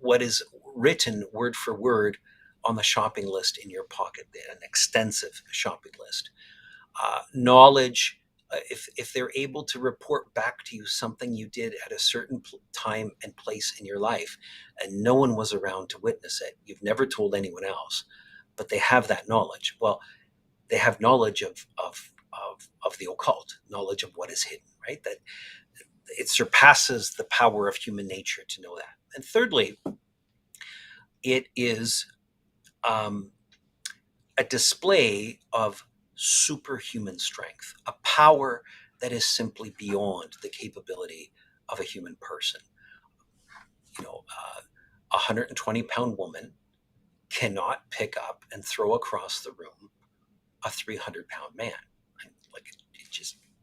what is written word for word on the shopping list in your pocket, an extensive shopping list. Knowledge, if they're able to report back to you something you did at a certain time and place in your life, and no one was around to witness it, you've never told anyone else, but they have that knowledge. Well, they have knowledge of the occult, knowledge of what is hidden, right? That it surpasses the power of human nature to know that. And thirdly, it is a display of superhuman strength, a power that is simply beyond the capability of a human person. You know, a 120-pound woman cannot pick up and throw across the room a 300-pound man. Like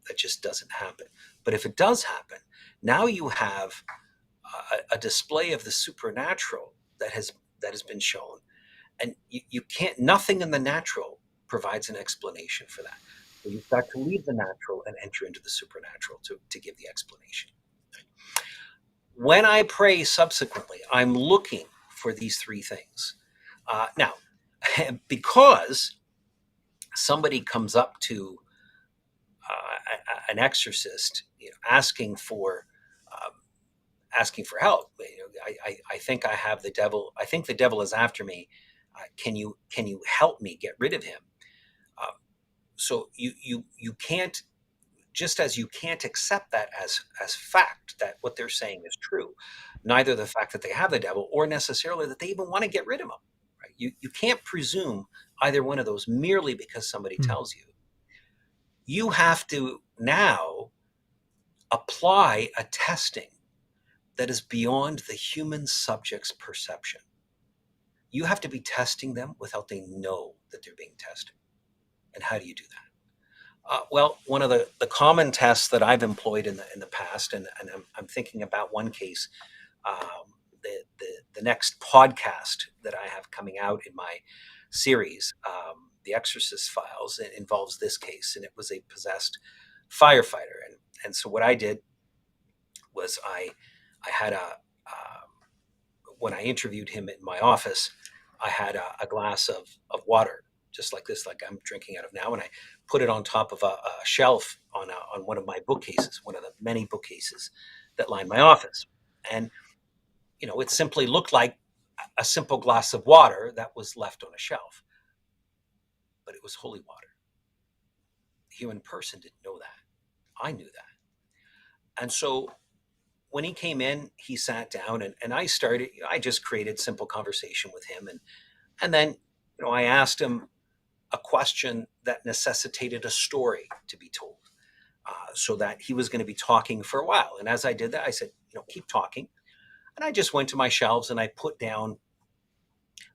that just doesn't happen. But if it does happen, now you have a display of the supernatural that has been shown, and you can't. Nothing in the natural provides an explanation for that. So you've got to leave the natural and enter into the supernatural to give the explanation. When I pray subsequently, I'm looking for these three things. Now, because somebody comes up to an exorcist, asking for help. I think I have the devil. I think the devil is after me. Can you help me get rid of him? So you can't, just as you can't accept that as fact, that what they're saying is true, neither the fact that they have the devil or necessarily that they even want to get rid of him. Right? You can't presume either one of those merely because somebody tells you. You have to now apply a testing that is beyond the human subject's perception. You have to be testing them without they know that they're being tested. And how do you do that? Well, one of the common tests that I've employed in the past, and I'm thinking about one case, the next podcast that I have coming out in my series, the Exorcist Files, it involves this case, and it was a possessed firefighter. And so what I did was I had when I interviewed him in my office, I had a glass of water, just like this, like I'm drinking out of now, and I put it on top of a shelf on one of my bookcases, one of the many bookcases that line my office. And it simply looked like a simple glass of water that was left on a shelf, but it was holy water. The human person didn't know that. I knew that. And so when he came in, he sat down, and I just created simple conversation with him. And then, I asked him a question that necessitated a story to be told, so that he was going to be talking for a while. And as I did that, I said, keep talking. And I just went to my shelves and I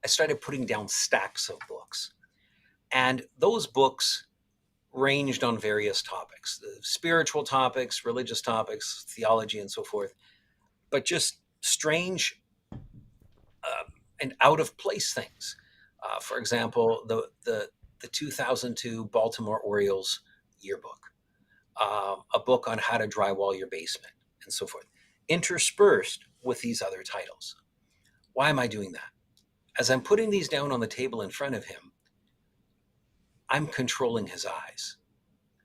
started putting down stacks of books. And those books ranged on various topics, the spiritual topics, religious topics, theology, and so forth, but just strange and out of place things. For example, the 2002 Baltimore Orioles yearbook, a book on how to drywall your basement, and so forth, interspersed with these other titles. Why am I doing that? As I'm putting these down on the table in front of him, I'm controlling his eyes.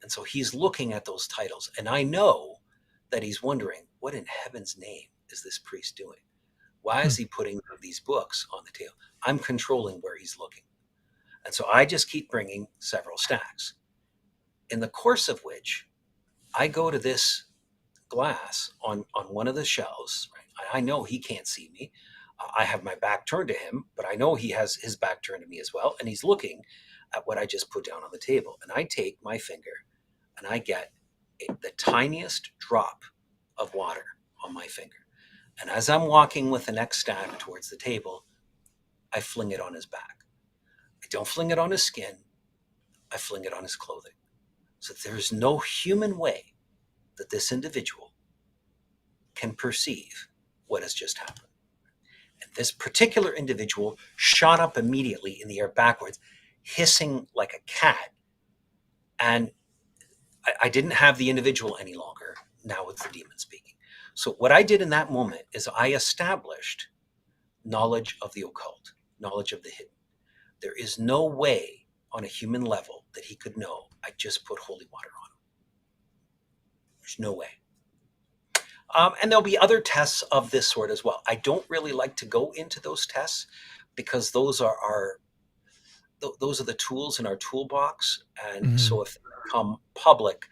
And so he's looking at those titles. And I know that he's wondering, what in heaven's name is this priest doing? Why Hmm. is he putting these books on the table? I'm controlling where he's looking. And so I just keep bringing several stacks, in the course of which I go to this glass on one of the shelves. Right? I know he can't see me. I have my back turned to him, but I know he has his back turned to me as well. And he's looking at what I just put down on the table. And I take my finger and I get the tiniest drop of water on my finger. And as I'm walking with the next stack towards the table, I fling it on his back. I don't fling it on his skin, I fling it on his clothing. So there's no human way that this individual can perceive what has just happened. And this particular individual shot up immediately in the air backwards, hissing like a cat. And I didn't have the individual any longer. Now it's the demon speaking. So what I did in that moment is I established knowledge of the occult, knowledge of the hidden. There is no way on a human level that he could know I just put holy water on him. There's no way. And there'll be other tests of this sort as well. I don't really like to go into those tests because those are those are the tools in our toolbox, and Hmm. so if they become public,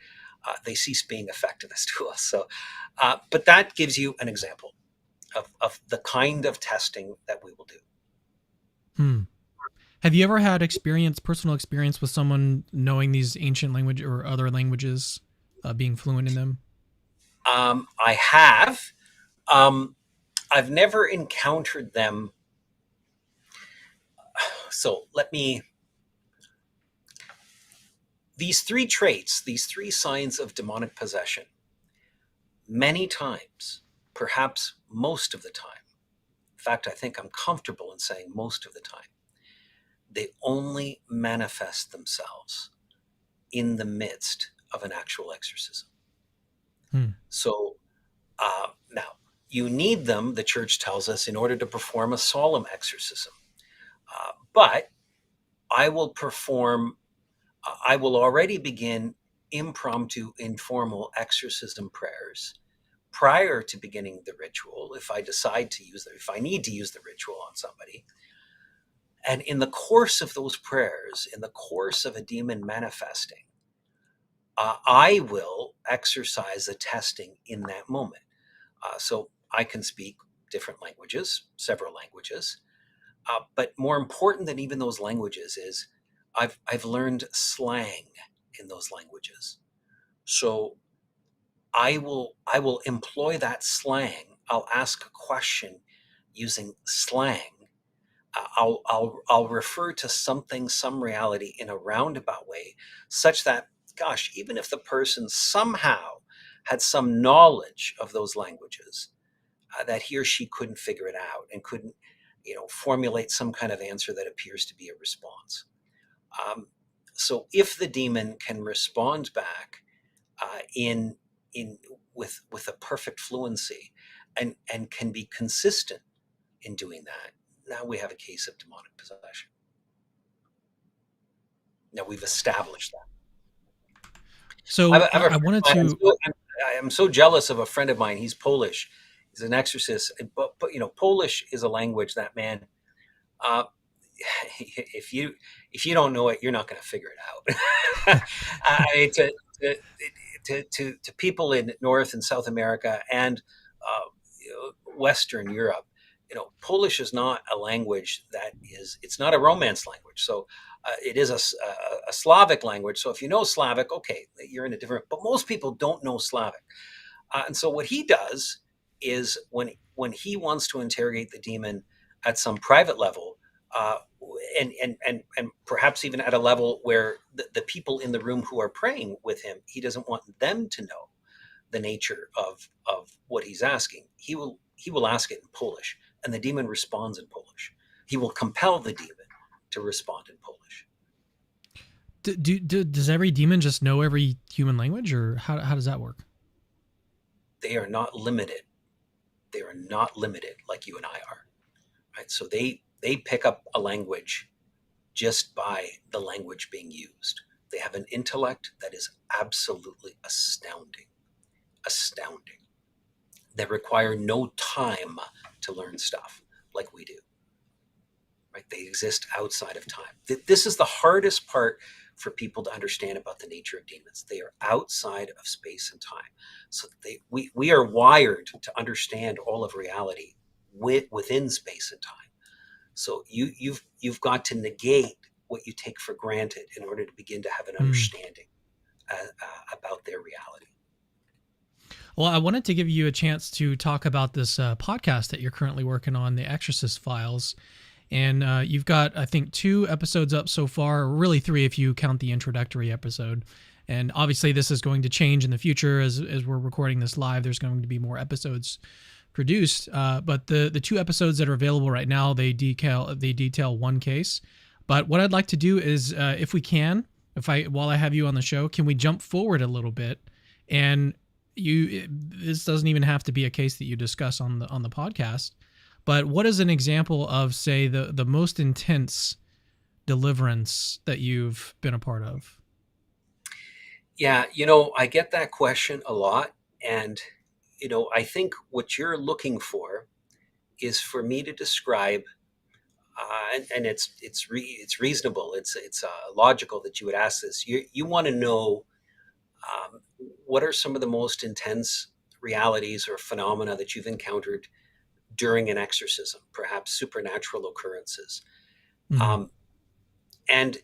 they cease being effective as tools. So, but that gives you an example of the kind of testing that we will do. Hmm. Have you ever had personal experience with someone knowing these ancient language or other languages, being fluent in them? I have. Um, I've never encountered them. So let me. These three traits, these three signs of demonic possession, many times, perhaps most of the time, in fact, I think I'm comfortable in saying most of the time, they only manifest themselves in the midst of an actual exorcism. Hmm. So now, you need them, the church tells us, in order to perform a solemn exorcism. But I will perform, I will already begin impromptu, informal exorcism prayers prior to beginning the ritual, if I decide to use if I need to use the ritual on somebody. And in the course of those prayers, in the course of a demon manifesting, I will exercise the testing in that moment. So I can speak different languages, several languages. But more important than even those languages is I've learned slang in those languages. So I will employ that slang. I'll ask a question using slang. I'll refer to something, some reality in a roundabout way, such that, gosh, even if the person somehow had some knowledge of those languages, that he or she couldn't figure it out and couldn't, formulate some kind of answer that appears to be a response. Um, so if the demon can respond back in with a perfect fluency, and can be consistent in doing that, now we have a case of demonic possession. Now we've established that. So I have a I friend wanted of mine. to. I'm so jealous of a friend of mine. He's Polish. He's an exorcist, but Polish is a language that, man, uh, if you don't know it, you're not going to figure it out. I mean, to people in North and South America and Western Europe, Polish is not a language it's not a Romance language. So it is a Slavic language. So if you know Slavic, okay, you're in a different, but most people don't know Slavic. And so what he does is when he wants to interrogate the demon at some private level, uh, and perhaps even at a level where the people in the room who are praying with him, he doesn't want them to know the nature of what he's asking. He will ask it in Polish, and the demon responds in Polish. He will compel the demon to respond in Polish. Does every demon just know every human language, or how does that work? They are not limited. They are not limited like you and I are, right? So they pick up a language just by the language being used. They have an intellect that is absolutely astounding, astounding. They require no time to learn stuff like we do, right? They exist outside of time. This is the hardest part for people to understand about the nature of demons. They are outside of space and time. So we are wired to understand all of reality within space and time. So you've got to negate what you take for granted in order to begin to have an Hmm. understanding about their reality. Well, I wanted to give you a chance to talk about this podcast that you're currently working on, the Exorcist Files. And you've got, I think, 2 episodes up so far, or really 3 if you count the introductory episode. And obviously, this is going to change in the future as we're recording this live. There's going to be more episodes produced. But the 2 episodes that are available right now, they detail one case. But what I'd like to do is, if we can, while I have you on the show, can we jump forward a little bit? And this doesn't even have to be a case that you discuss on the podcast. But what is an example of, say, the most intense deliverance that you've been a part of? Yeah, I get that question a lot. And, I think what you're looking for is for me to describe, and it's reasonable, it's logical that you would ask this. You want to know what are some of the most intense realities or phenomena that you've encountered during an exorcism, perhaps supernatural occurrences. Mm-hmm. Um, and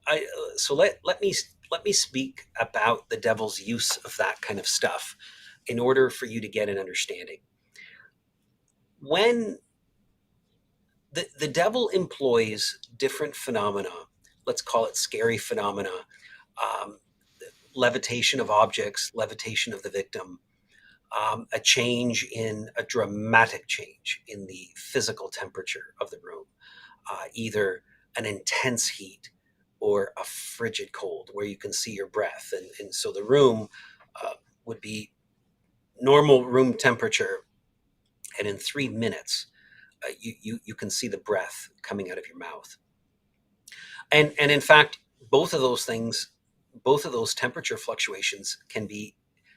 I so let me speak about the devil's use of that kind of stuff in order for you to get an understanding. When the devil employs different phenomena, let's call it scary phenomena, um, levitation of objects, levitation of the victim, a dramatic change in the physical temperature of the room, either an intense heat or a frigid cold where you can see your breath. And so the room would be normal room temperature, and in 3 minutes, you can see the breath coming out of your mouth. And in fact, both of those things, both of those temperature fluctuations can be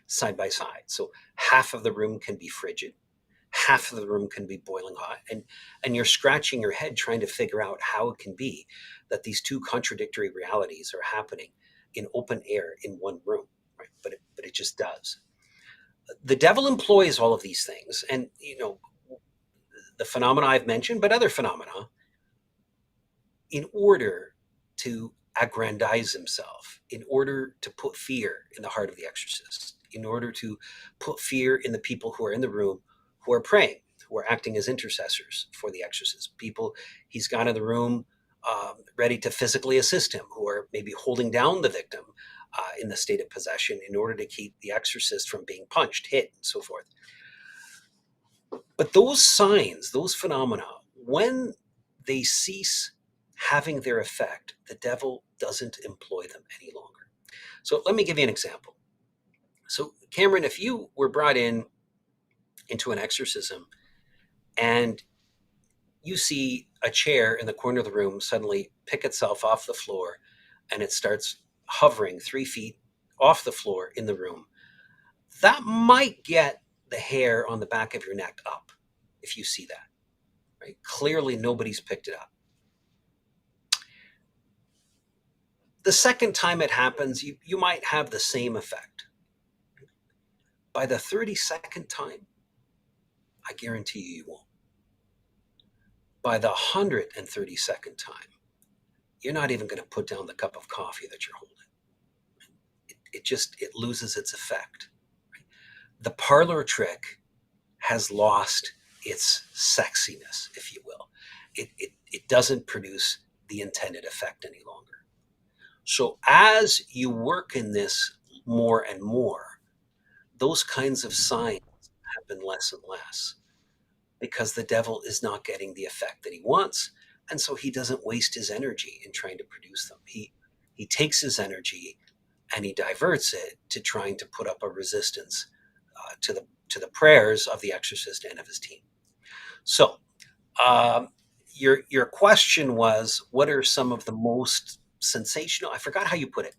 side by side. So half of the room can be frigid, half of the room can be boiling hot, and you're scratching your head trying to figure out how it can be that these two contradictory realities are happening in open air in one room, right? But it just does. The devil employs all of these things, and the phenomena I've mentioned, but other phenomena, in order to aggrandize himself, in order to put fear in the heart of the exorcist, in order to put fear in the people who are in the room, who are praying, who are acting as intercessors for the exorcist. People he's got in the room ready to physically assist him, who are maybe holding down the victim in the state of possession in order to keep the exorcist from being punched, hit, and so forth. But those signs, those phenomena, when they cease having their effect, the devil doesn't employ them any longer. So let me give you an example. So, Cameron, if you were brought into an exorcism and you see a chair in the corner of the room suddenly pick itself off the floor and it starts hovering 3 feet off the floor in the room, that might get the hair on the back of your neck up if you see that. Right? Clearly, nobody's picked it up. The second time it happens, you might have the same effect. By the 32nd time, I guarantee you won't. By the 132nd time, you're not even going to put down the cup of coffee that you're holding. It loses its effect. Right? The parlor trick has lost its sexiness, if you will. It doesn't produce the intended effect any longer. So as you work in this more and more, those kinds of signs happen less and less because the devil is not getting the effect that he wants. And so he doesn't waste his energy in trying to produce them. He takes his energy and he diverts it to trying to put up a resistance to the prayers of the exorcist and of his team. So your question was, what are some of the most sensational? I forgot how you put it.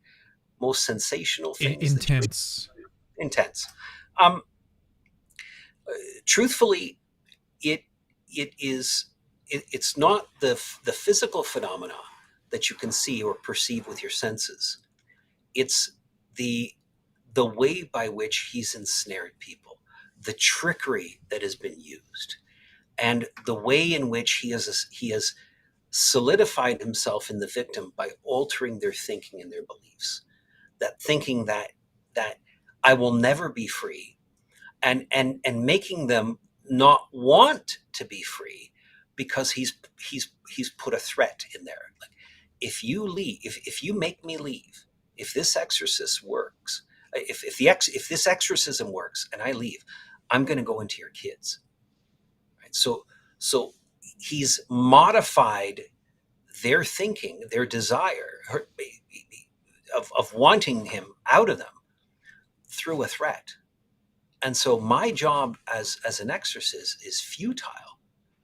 Most sensational things that you Intense. intense. Truthfully, it's not the physical phenomena that you can see or perceive with your senses. It's the way by which he's ensnared people, the trickery that has been used, and the way in which he has solidified himself in the victim by altering their thinking and their beliefs. That thinking that I will never be free, and making them not want to be free because he's put a threat in there. Like, if you leave, if you make me leave, if this exorcist works, if this exorcism works and I leave, I'm going to go into your kids. Right? So he's modified their thinking, their desire of wanting him out of them through a threat. And so my job as an exorcist is futile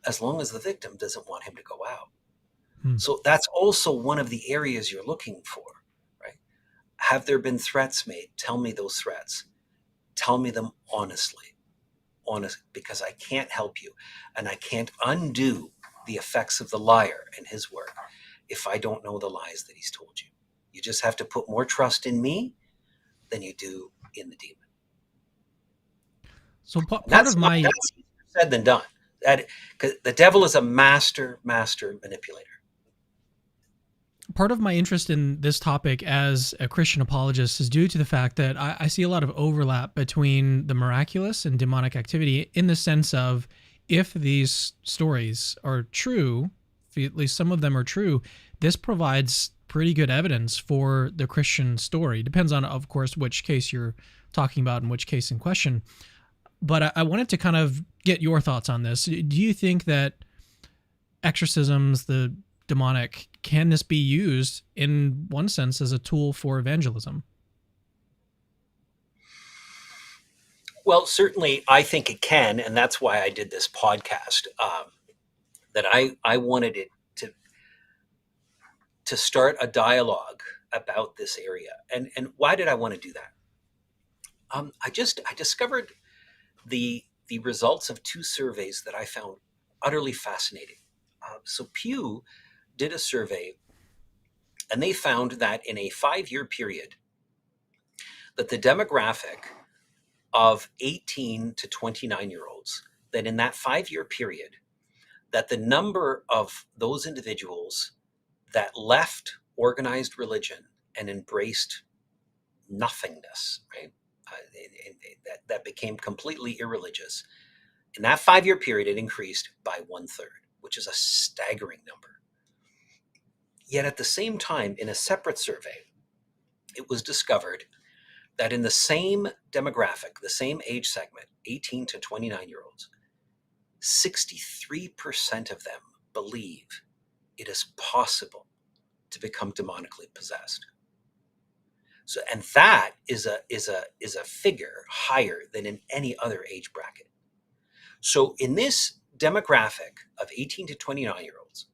as long as the victim doesn't want him to go out. Hmm. So that's also one of the areas you're looking for, right? Have there been threats made? Tell me those threats. Tell me them honestly, because I can't help you, and I can't undo the effects of the liar and his work if I don't know the lies that he's told you. You just have to put more trust in me than you do in the demon. So And part of my that's easier said than done. That, 'cause the devil is a master manipulator. interest in this topic as a Christian apologist is due to the fact that I see a lot of overlap between the miraculous and demonic activity, in the sense of, if these stories are true, if at least some of them are true, this provides pretty good evidence for the Christian story. Depends on, of course, which case you're talking about and which case in question. But I wanted to kind of get your thoughts on this. Do you think that exorcisms, the demonic, can this be used in one sense as a tool for evangelism? Well, certainly, I think it can, and that's why I did this podcast. That I wanted it to start a dialogue about this area. And why did I want to do that? I discovered the results of two surveys that I found utterly fascinating. So Pew did a survey, and they found that in a 5-year period, that the demographic of 18 to 29-year-olds, that in that 5-year period, that the number of those individuals that left organized religion and embraced nothingness, right? That became completely irreligious. In that 5-year period, it increased by 1/3, which is a staggering number. Yet at the same time, in a separate survey, it was discovered that in the same demographic, the same age segment, 18 to 29-year-olds, 63% of them believe it is possible to become demonically possessed. So, and that is a figure higher than in any other age bracket. So in this demographic of 18 to 29-year-olds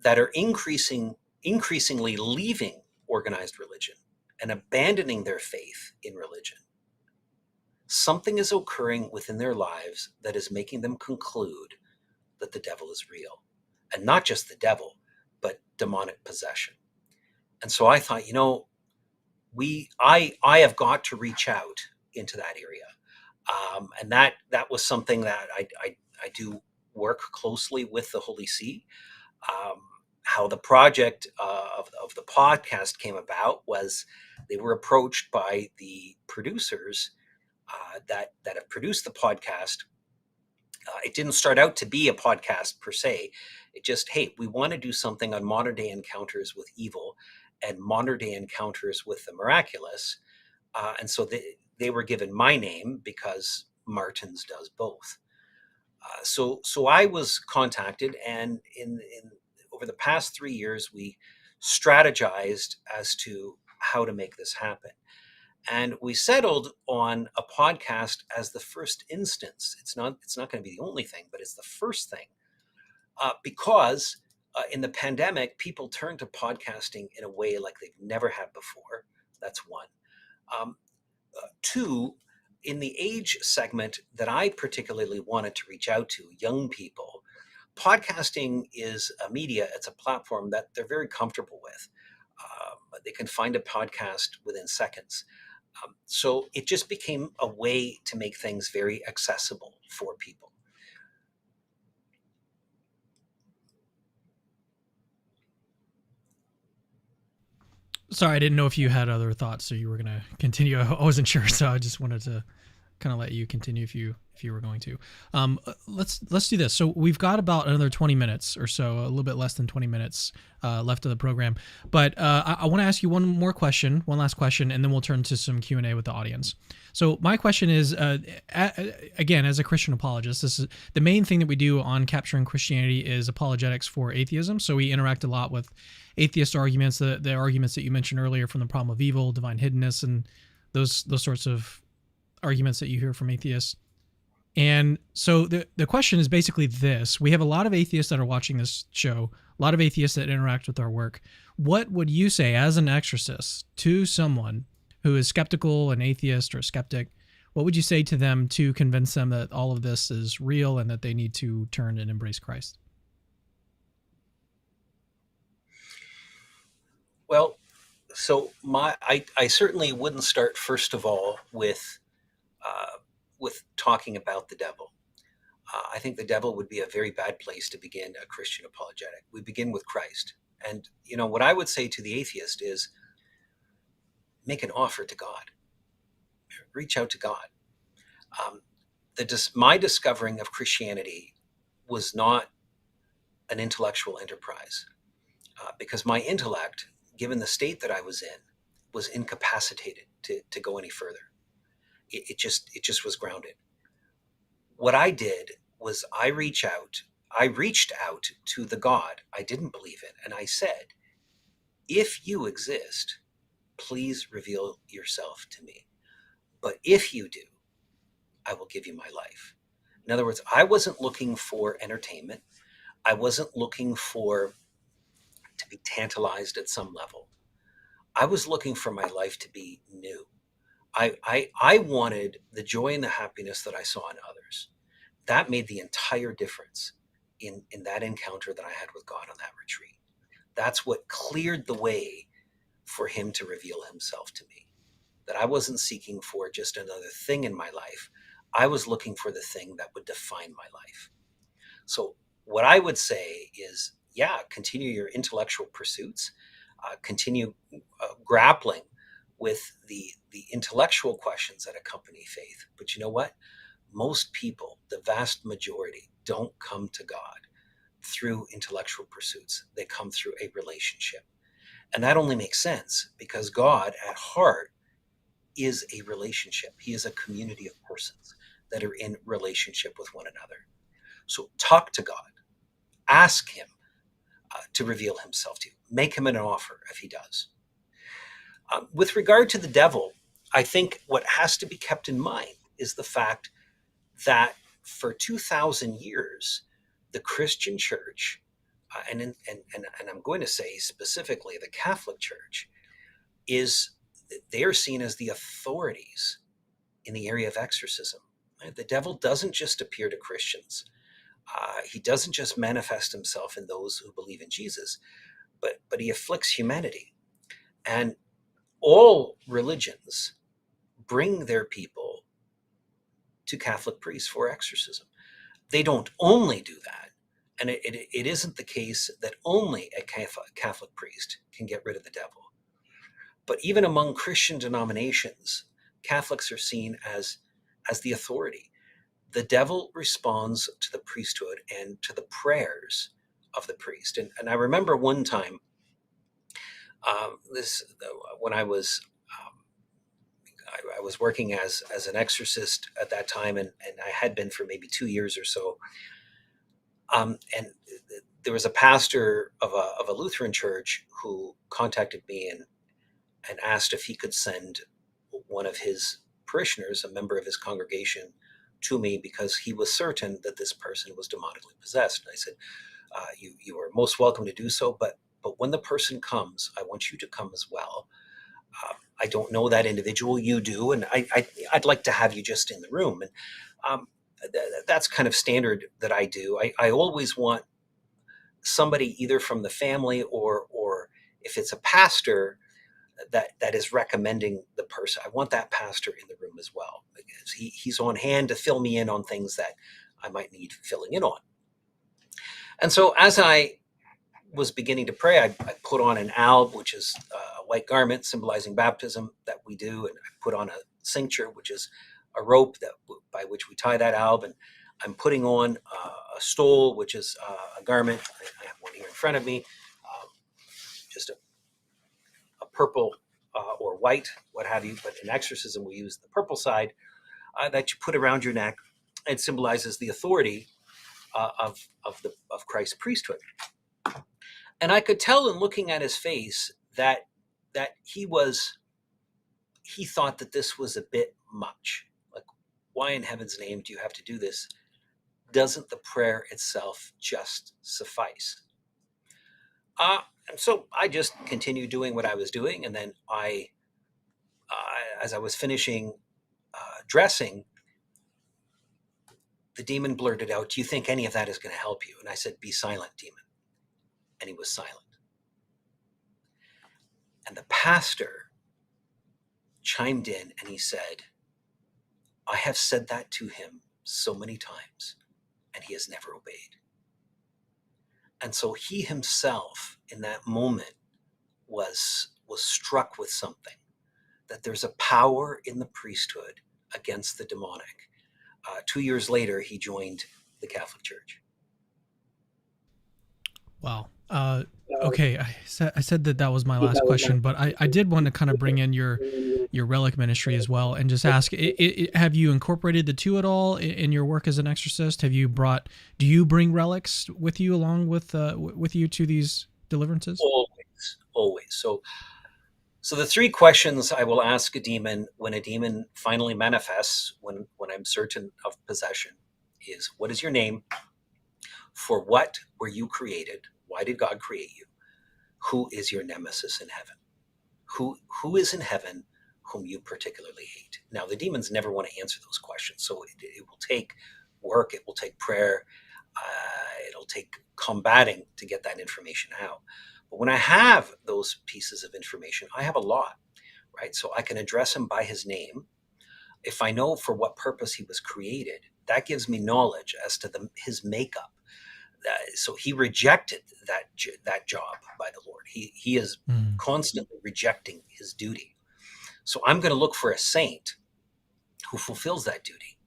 that are increasingly leaving organized religion and abandoning their faith in religion, something is occurring within their lives that is making them conclude that the devil is real. And not just the devil, but demonic possession. And so I thought, I have got to reach out into that area. And that was something that I do work closely with the Holy See. Um, how the project of the podcast came about was they were approached by the producers that have produced the podcast. It didn't start out to be a podcast per se. It just, hey, we want to do something on modern day encounters with evil and modern day encounters with the miraculous. And so they were given my name because Martins does both. So I was contacted, and in over the past 3 years, we strategized as to how to make this happen. And we settled on a podcast as the first instance. It's not going to be the only thing, but it's the first thing because in the pandemic, people turned to podcasting in a way like they've never had before. That's one. Um, Two, in the age segment that I particularly wanted to reach out to, young people, podcasting is a media, it's a platform that they're very comfortable with. They can find a podcast within seconds. So it just became a way to make things very accessible for people. Sorry, I didn't know if you had other thoughts, so you were gonna continue. I wasn't sure, so I just wanted to kind of let you continue if you were going to. Let's do this. So we've got about another 20 minutes or so, a little bit less than 20 minutes left of the program. But I want to ask you one last question, and then we'll turn to some Q&A with the audience. So my question is, again, as a Christian apologist, this is the main thing that we do on Capturing Christianity is apologetics for atheism. So we interact a lot with atheist arguments, the arguments that you mentioned earlier from the problem of evil, divine hiddenness, and those sorts of arguments that you hear from atheists. And so the question is basically this. We have a lot of atheists that are watching this show, a lot of atheists that interact with our work. What would you say as an exorcist to someone who is skeptical, an atheist or a skeptic? What would you say to them to convince them that all of this is real and that they need to turn and embrace Christ? Well, so I certainly wouldn't start first of all with talking about the devil. I think the devil would be a very bad place to begin a Christian apologetic. We begin with Christ. And, what I would say to the atheist is make an offer to God, reach out to God. My discovering of Christianity was not an intellectual enterprise because my intellect, given the state that I was in, was incapacitated to go any further. It just was grounded. What I did was I reached out to the God I didn't believe in, and I said, if you exist, please reveal yourself to me. But if you do, I will give you my life. In other words, I wasn't looking for entertainment. I wasn't looking to be tantalized at some level. I was looking for my life to be new. I wanted the joy and the happiness that I saw in others. That made the entire difference in that encounter that I had with God on that retreat. That's what cleared the way for him to reveal himself to me. That I wasn't seeking for just another thing in my life. I was looking for the thing that would define my life. So what I would say is, continue your intellectual pursuits, continue grappling with the intellectual questions that accompany faith. But you know what? Most people, the vast majority, don't come to God through intellectual pursuits. They come through a relationship. And that only makes sense because God at heart is a relationship. He is a community of persons that are in relationship with one another. So talk to God, ask him to reveal himself to you, make him an offer if he does. With regard to the devil, I think what has to be kept in mind is the fact that for 2,000 years, the Christian church, and I'm going to say specifically the Catholic Church, they are seen as the authorities in the area of exorcism. The devil doesn't just appear to Christians. He doesn't just manifest himself in those who believe in Jesus, but he afflicts humanity. And all religions bring their people to Catholic priests for exorcism. They don't only do that. And it isn't the case that only a Catholic priest can get rid of the devil. But even among Christian denominations, Catholics are seen as the authority. The devil responds to the priesthood and to the prayers of the priest. And I remember one time, when I was working as an exorcist at that time, and I had been for maybe 2 years or so. And there was a pastor of a Lutheran church who contacted me and asked if he could send one of his parishioners, a member of his congregation, to me because he was certain that this person was demonically possessed. And I said, you are most welcome to do so, but when the person comes, I want you to come as well. I don't know that individual, you do, and I'd like to have you just in the room. And that's kind of standard that I do. I always want somebody either from the family or if it's a pastor that is recommending the person, I want that pastor in the room as well, because he's on hand to fill me in on things that I might need filling in on. And so as I was beginning to pray, I put on an alb, which is a white garment symbolizing baptism that we do, and I put on a cincture, which is a rope by which we tie that alb, and I'm putting on a stole, which is a garment. I have one here in front of me, just a purple or white, what have you. But in exorcism, we use the purple side that you put around your neck. It symbolizes the authority of Christ's priesthood. And I could tell in looking at his face that he thought that this was a bit much. Like, why in heaven's name do you have to do this? Doesn't the prayer itself just suffice? And so I just continued doing what I was doing. And then as I was finishing dressing, the demon blurted out, "Do you think any of that is going to help you?" And I said, "Be silent, demon." And he was silent. And the pastor chimed in and he said, "I have said that to him so many times, and he has never obeyed." And so he himself, in that moment, was struck with something, that there's a power in the priesthood against the demonic. 2 years later, he joined the Catholic Church. Wow. Okay, I said that was my last question, but I did want to kind of bring in your relic ministry as well, and just ask: have you incorporated the two at all in your work as an exorcist? Do you bring relics with you along with you to these deliverances? Always. So the three questions I will ask a demon when a demon finally manifests, when I'm certain of possession, is: what is your name? For what were you created? Why did God create you? Who is your nemesis in heaven? Who is in heaven whom you particularly hate? Now, the demons never want to answer those questions, so it will take work, it will take prayer, it'll take combating to get that information out. But when I have those pieces of information, I have a lot, right? So I can address him by his name. If I know for what purpose he was created, that gives me knowledge as to his makeup. So he rejected that job by the Lord. He is constantly rejecting his duty. So I'm going to look for a saint who fulfills that duty.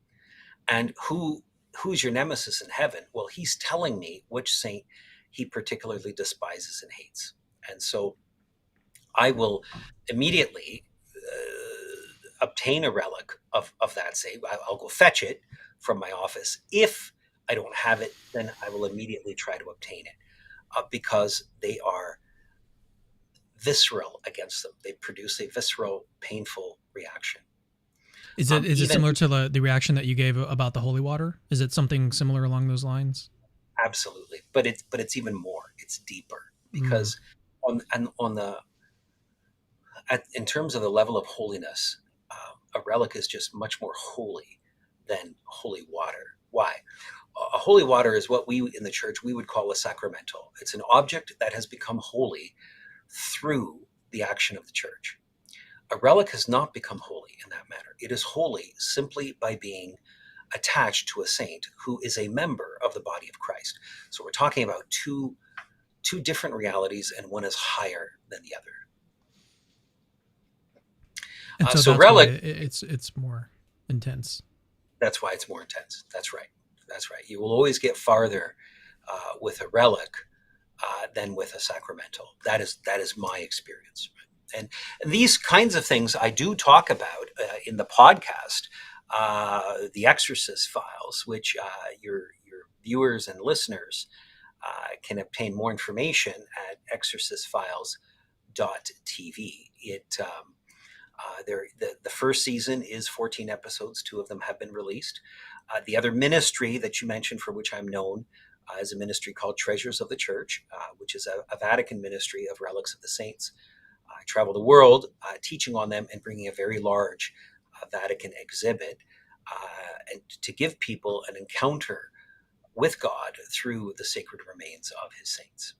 And who's your nemesis in heaven? Well, he's telling me which saint he particularly despises and hates. And so I will immediately obtain a relic of that saint. I'll go fetch it from my office. If I don't have it, then I will immediately try to obtain it, because they are visceral against them. They produce a visceral, painful reaction. Is it similar to the reaction that you gave about the holy water? Is it something similar along those lines? Absolutely, but it's even more. It's deeper, because in terms of the level of holiness, a relic is just much more holy than holy water. Why? A holy water is what we in the church we would call a sacramental. It's an object that has become holy through the action of the church. A relic has not become holy in that manner. It is holy simply by being attached to a saint who is a member of the body of Christ. So we're talking about two different realities, and one is higher than the other. And so So that's why relic, it's more intense. that's why it's more intense. That's right. That's right. You will always get farther with a relic than with a sacramental. That is my experience. And these kinds of things I do talk about in the podcast, the Exorcist files, which your viewers and listeners can obtain more information at exorcistfiles.tv. The first season is 14 episodes. 2 of them have been released. The other ministry that you mentioned, for which I'm known, is a ministry called Treasures of the Church, which is a Vatican ministry of relics of the saints. I travel the world teaching on them and bringing a very large Vatican exhibit and to give people an encounter with God through the sacred remains of his saints.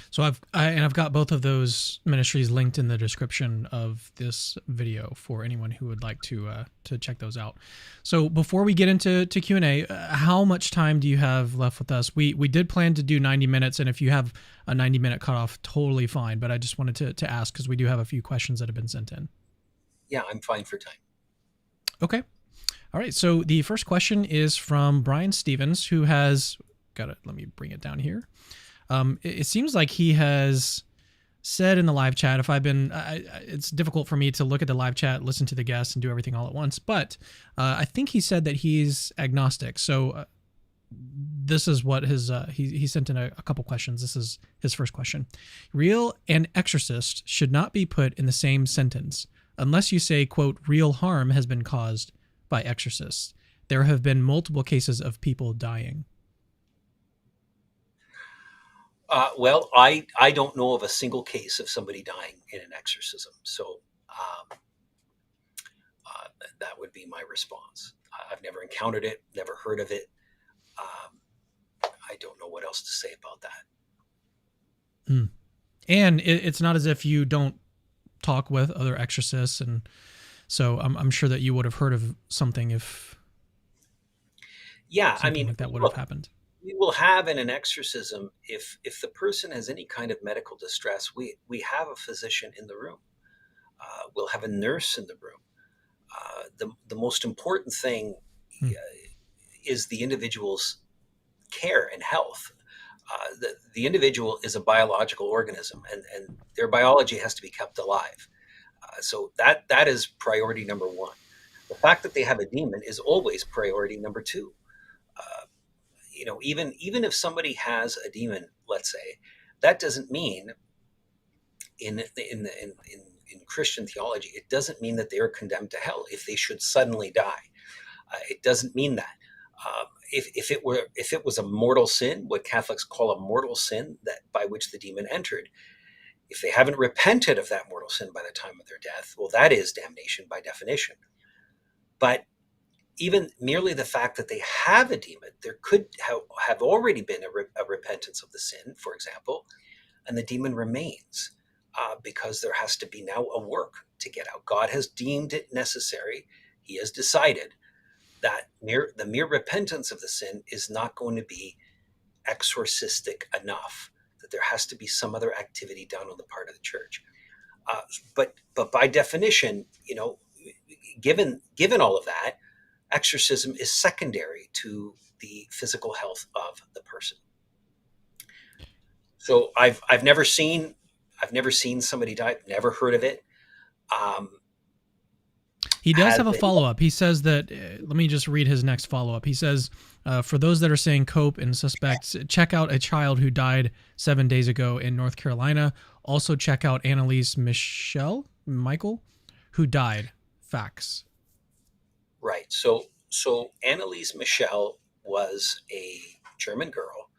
So I've got both of those ministries linked in the description of this video for anyone who would like to check those out. So before we get into Q&A, how much time do you have left with us? We did plan to do 90 minutes, and if you have a 90-minute cutoff, totally fine. But I just wanted to ask because we do have a few questions that have been sent in. Yeah, I'm fine for time. Okay. All right. So the first question is from Brian Stevens, who has got it. Let me bring it down here. It seems like he has said in the live chat, it's difficult for me to look at the live chat, listen to the guests, and do everything all at once. But I think he said that he's agnostic. So this is what he sent in a couple questions. This is his first question. Real and exorcist should not be put in the same sentence unless you say, quote, real harm has been caused by exorcists. There have been multiple cases of people dying. Well, I don't know of a single case of somebody dying in an exorcism. So that would be my response. I've never encountered it, never heard of it. I don't know what else to say about that. And it's not as if you don't talk with other exorcists. And so I'm sure that you would have heard of something if something like that would have happened. We will have in an exorcism, if the person has any kind of medical distress, we have a physician in the room. We'll have a nurse in the room. The most important thing is the individual's care and health. The individual is a biological organism, and their biology has to be kept alive. So that is priority number one. The fact that they have a demon is always priority number two. Even if somebody has a demon, let's say, that doesn't mean in Christian theology, it doesn't mean that they are condemned to hell if they should suddenly die. It doesn't mean that. If it was a mortal sin, what Catholics call a mortal sin, that by which the demon entered, if they haven't repented of that mortal sin by the time of their death, well, that is damnation by definition. But even merely the fact that they have a demon, there could have already been a repentance of the sin, for example, and the demon remains because there has to be now a work to get out. God has deemed it necessary. He has decided that the mere repentance of the sin is not going to be exorcistic enough, that there has to be some other activity done on the part of the church. But by definition, given all of that, exorcism is secondary to the physical health of the person. So I've never seen somebody die. I've never heard of it. He does have a follow-up. He says that, let me just read his next follow-up. He says, for those that are saying cope and suspects, check out a child who died 7 days ago in North Carolina. Also check out Annalise Michael, who died. Facts. Right. So Annalise Michel was a German girl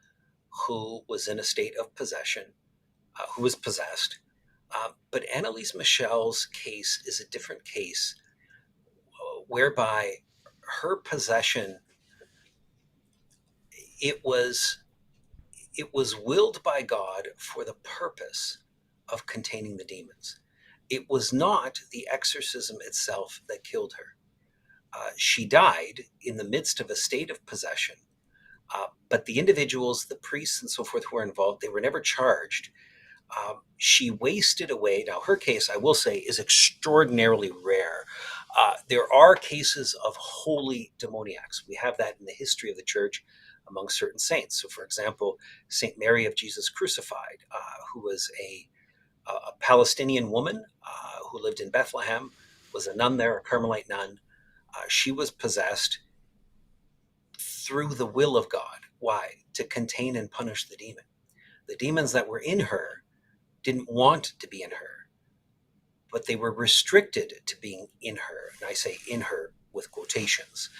who was in a state of possession, who was possessed. But Annalise Michel's case is a different case, whereby her possession, it was willed by God for the purpose of containing the demons. It was not the exorcism itself that killed her. She died in the midst of a state of possession. But the individuals, the priests and so forth who were involved, they were never charged. She wasted away. Now, her case, I will say, is extraordinarily rare. There are cases of holy demoniacs. We have that in the history of the church among certain saints. So, for example, Saint Mary of Jesus Crucified, who was a Palestinian woman who lived in Bethlehem, was a nun there, a Carmelite nun. She was possessed through the will of God. Why? To contain and punish the demon. The demons that were in her didn't want to be in her, but they were restricted to being in her. And I say in her with quotations.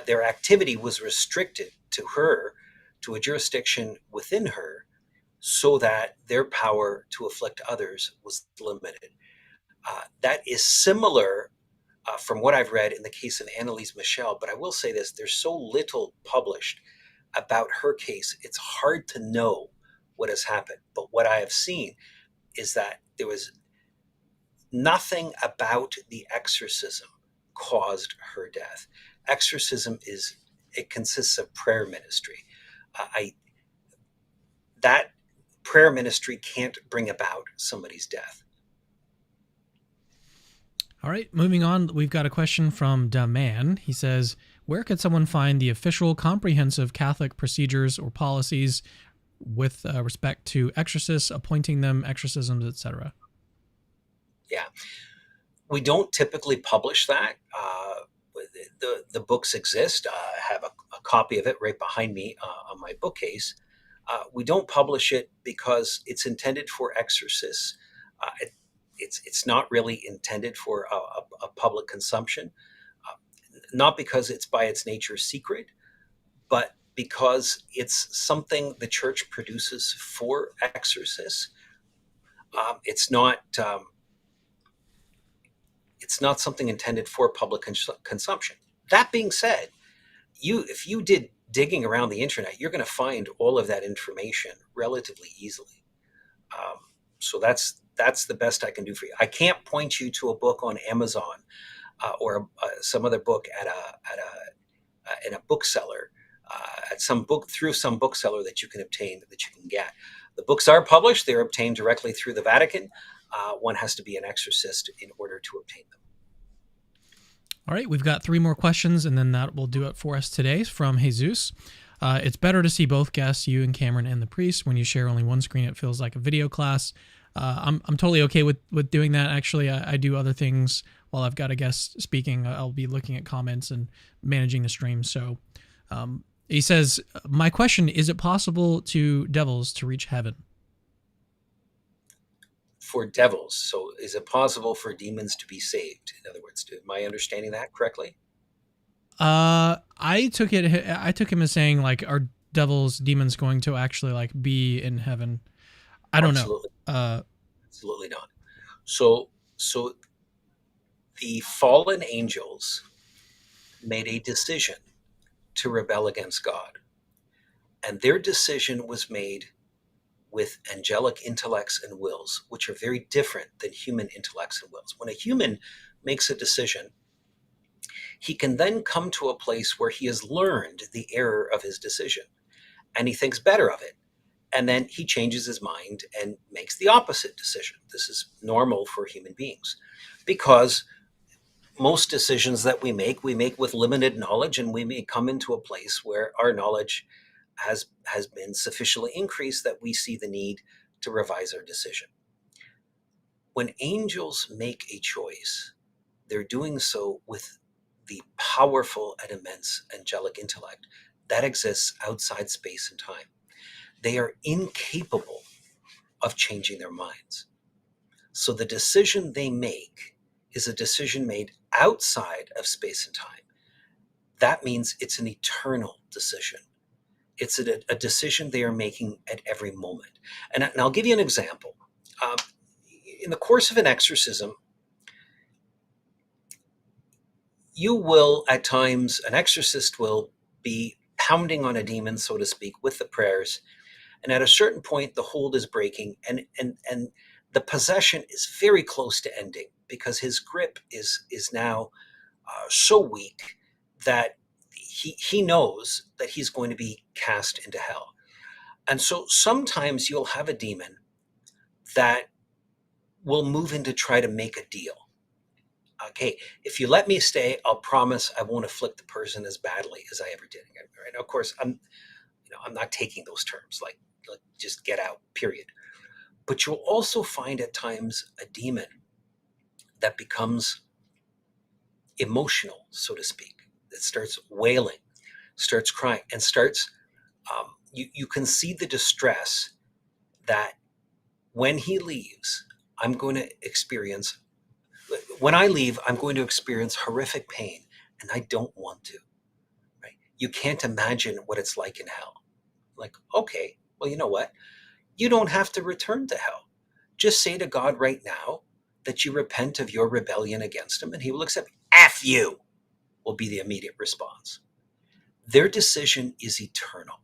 Their activity was restricted to her, to a jurisdiction within her, so that their power to afflict others was limited. That is similar from what I've read in the case of Annalise Michel, but I will say this, there's so little published about her case, it's hard to know what has happened. But what I have seen is that there was nothing about the exorcism caused her death. Exorcism it consists of prayer ministry. That prayer ministry can't bring about somebody's death. All right, moving on, we've got a question from Daman. He says, where could someone find the official comprehensive Catholic procedures or policies with respect to exorcists, appointing them, exorcisms, etc.? Yeah, we don't typically publish that. The books exist. I have a copy of it right behind me on my bookcase. We don't publish it because it's intended for exorcists. It's not really intended for a public consumption, not because it's by its nature secret, but because it's something the church produces for exorcists. It's not something intended for public consumption. That being said, if you did digging around the internet, you're going to find all of that information relatively easily. So that's the best I can do for you. I can't point you to a book on Amazon or some other book in a bookseller, at some bookseller that you can obtain, that you can get. The books are published; they're obtained directly through the Vatican. One has to be an exorcist in order to obtain them. All right, we've got 3 more questions, and then that will do it for us today from Jesus. It's better to see both guests, you and Cameron and the priest. When you share only one screen, it feels like a video class. I'm totally okay with doing that. Actually, I do other things while I've got a guest speaking. I'll be looking at comments and managing the stream. So he says, my question, is it possible to devils to reach heaven? For devils. So is it possible for demons to be saved? In other words, am I understanding that correctly? I took him as saying, like, are demons going to actually like be in heaven? I don't Absolutely. know. Absolutely not. So the fallen angels made a decision to rebel against God. And their decision was made with angelic intellects and wills, which are very different than human intellects and wills. When a human makes a decision, he can then come to a place where he has learned the error of his decision and he thinks better of it. And then he changes his mind and makes the opposite decision. This is normal for human beings because most decisions that we make with limited knowledge, and we may come into a place where our knowledge has been sufficiently increased that we see the need to revise our decision. When angels make a choice, they're doing so with the powerful and immense angelic intellect that exists outside space and time. They are incapable of changing their minds. So the decision they make is a decision made outside of space and time. That means it's an eternal decision. It's a decision they are making at every moment. And I'll give you an example. In the course of an exorcism, you will, at times, an exorcist will be pounding on a demon, so to speak, with the prayers. And at a certain point, the hold is breaking, and the possession is very close to ending because his grip is now so weak that he knows that he's going to be cast into hell. And so sometimes you'll have a demon that will move in to try to make a deal. Okay, if you let me stay, I'll promise I won't afflict the person as badly as I ever did. Right? Of course, I'm not taking those terms like just get out, period. But you'll also find at times a demon that becomes emotional, so to speak. It starts wailing, starts crying, and starts. You can see the distress that when he leaves, I'm going to experience. When I leave, I'm going to experience horrific pain, and I don't want to. Right? You can't imagine what it's like in hell. Like, okay, well, you know what? You don't have to return to hell. Just say to God right now that you repent of your rebellion against him, and he will accept. F you will be the immediate response. Their decision is eternal.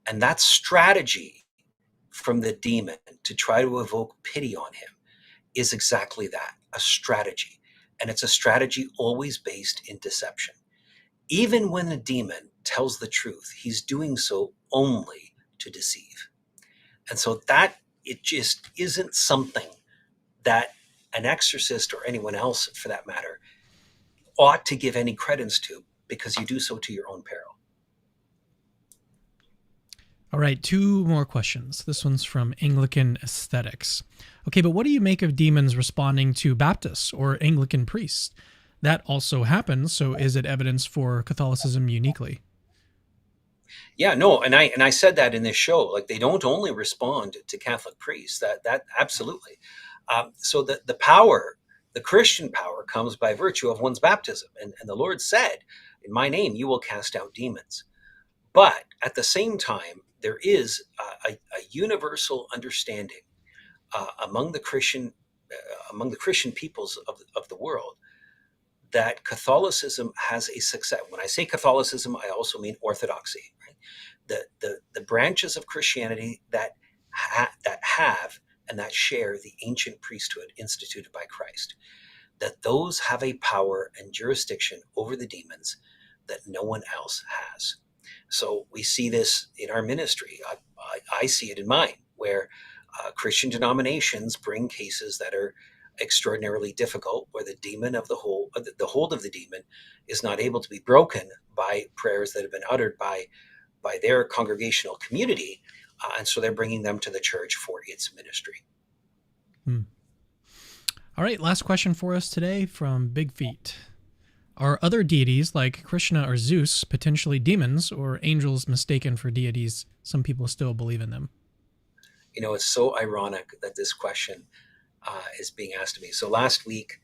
And that strategy from the demon to try to evoke pity on him is exactly that, a strategy. And it's a strategy always based in deception. Even when a demon tells the truth, he's doing so only to deceive. And so that it just isn't something that an exorcist or anyone else for that matter ought to give any credence to, because you do so to your own peril. All right, two more questions. This one's from Anglican Aesthetics. Okay, but what do you make of demons responding to Baptists or Anglican priests? That also happens, so is it evidence for Catholicism uniquely? Yeah, no, and I said that in this show. Like, they don't only respond to Catholic priests. That absolutely. So the power, the Christian power, comes by virtue of one's baptism, and the Lord said, "In my name you will cast out demons." But at the same time, there is a universal understanding among the Christian peoples of the world that Catholicism has a success. When I say Catholicism, I also mean Orthodoxy. Right? The branches of Christianity that have and that share the ancient priesthood instituted by Christ, that those have a power and jurisdiction over the demons that no one else has. So we see this in our ministry. I see it in mine, where Christian denominations bring cases that are extraordinarily difficult, where the demon of the hold of the demon is not able to be broken by prayers that have been uttered by their congregational community, and so they're bringing them to the church for its ministry. All right, last question for us today from Big Feet. Are other deities like Krishna or Zeus potentially demons, or angels mistaken for deities? Some people still believe in them. You know, it's so ironic that this question is being asked of me. So last week,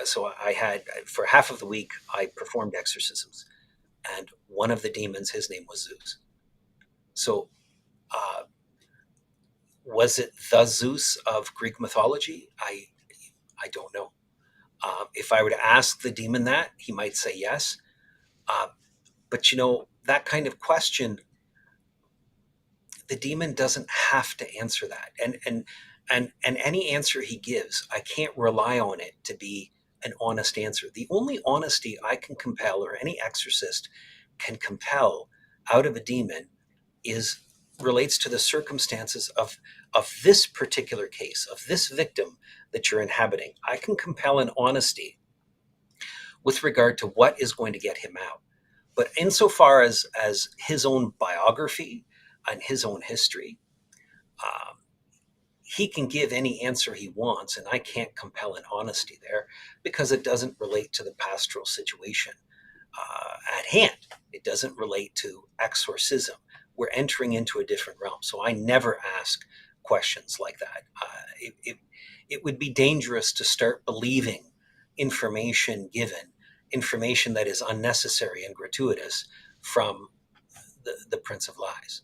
so I had, for half of the week, I performed exorcisms, and one of the demons, his name was Zeus. So uh, was it the Zeus of Greek mythology? I don't know. If I were to ask the demon that, he might say yes. But you know, that kind of question, the demon doesn't have to answer that. And any answer he gives, I can't rely on it to be an honest answer. The only honesty I can compel, or any exorcist can compel out of a demon, is relates to the circumstances of this particular case, of this victim that you're inhabiting. I can compel an honesty with regard to what is going to get him out. But insofar as his own biography and his own history, um, he can give any answer he wants, and I can't compel an honesty there, because it doesn't relate to the pastoral situation at hand. It doesn't relate to exorcism. We're entering into a different realm. So I never ask questions like that. It would be dangerous to start believing information that is unnecessary and gratuitous from the Prince of Lies.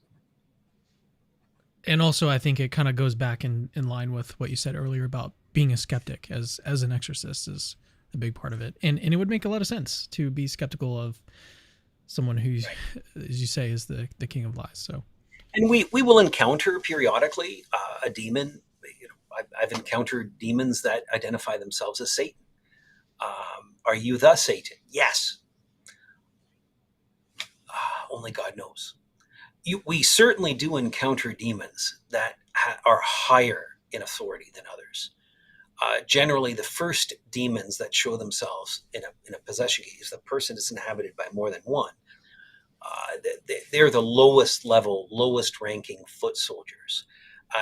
And also, I think it kind of goes back in line with what you said earlier about being a skeptic as an exorcist is a big part of it. And it would make a lot of sense to be skeptical of someone who, Right. as you say, is the king of lies. So, And we will encounter periodically a demon. You know, I've encountered demons that identify themselves as Satan. Are you the Satan? Yes. Only God knows. We certainly do encounter demons that are higher in authority than others. Generally, the first demons that show themselves in a possession case, the person is inhabited by more than one. They're the lowest level, lowest ranking foot soldiers.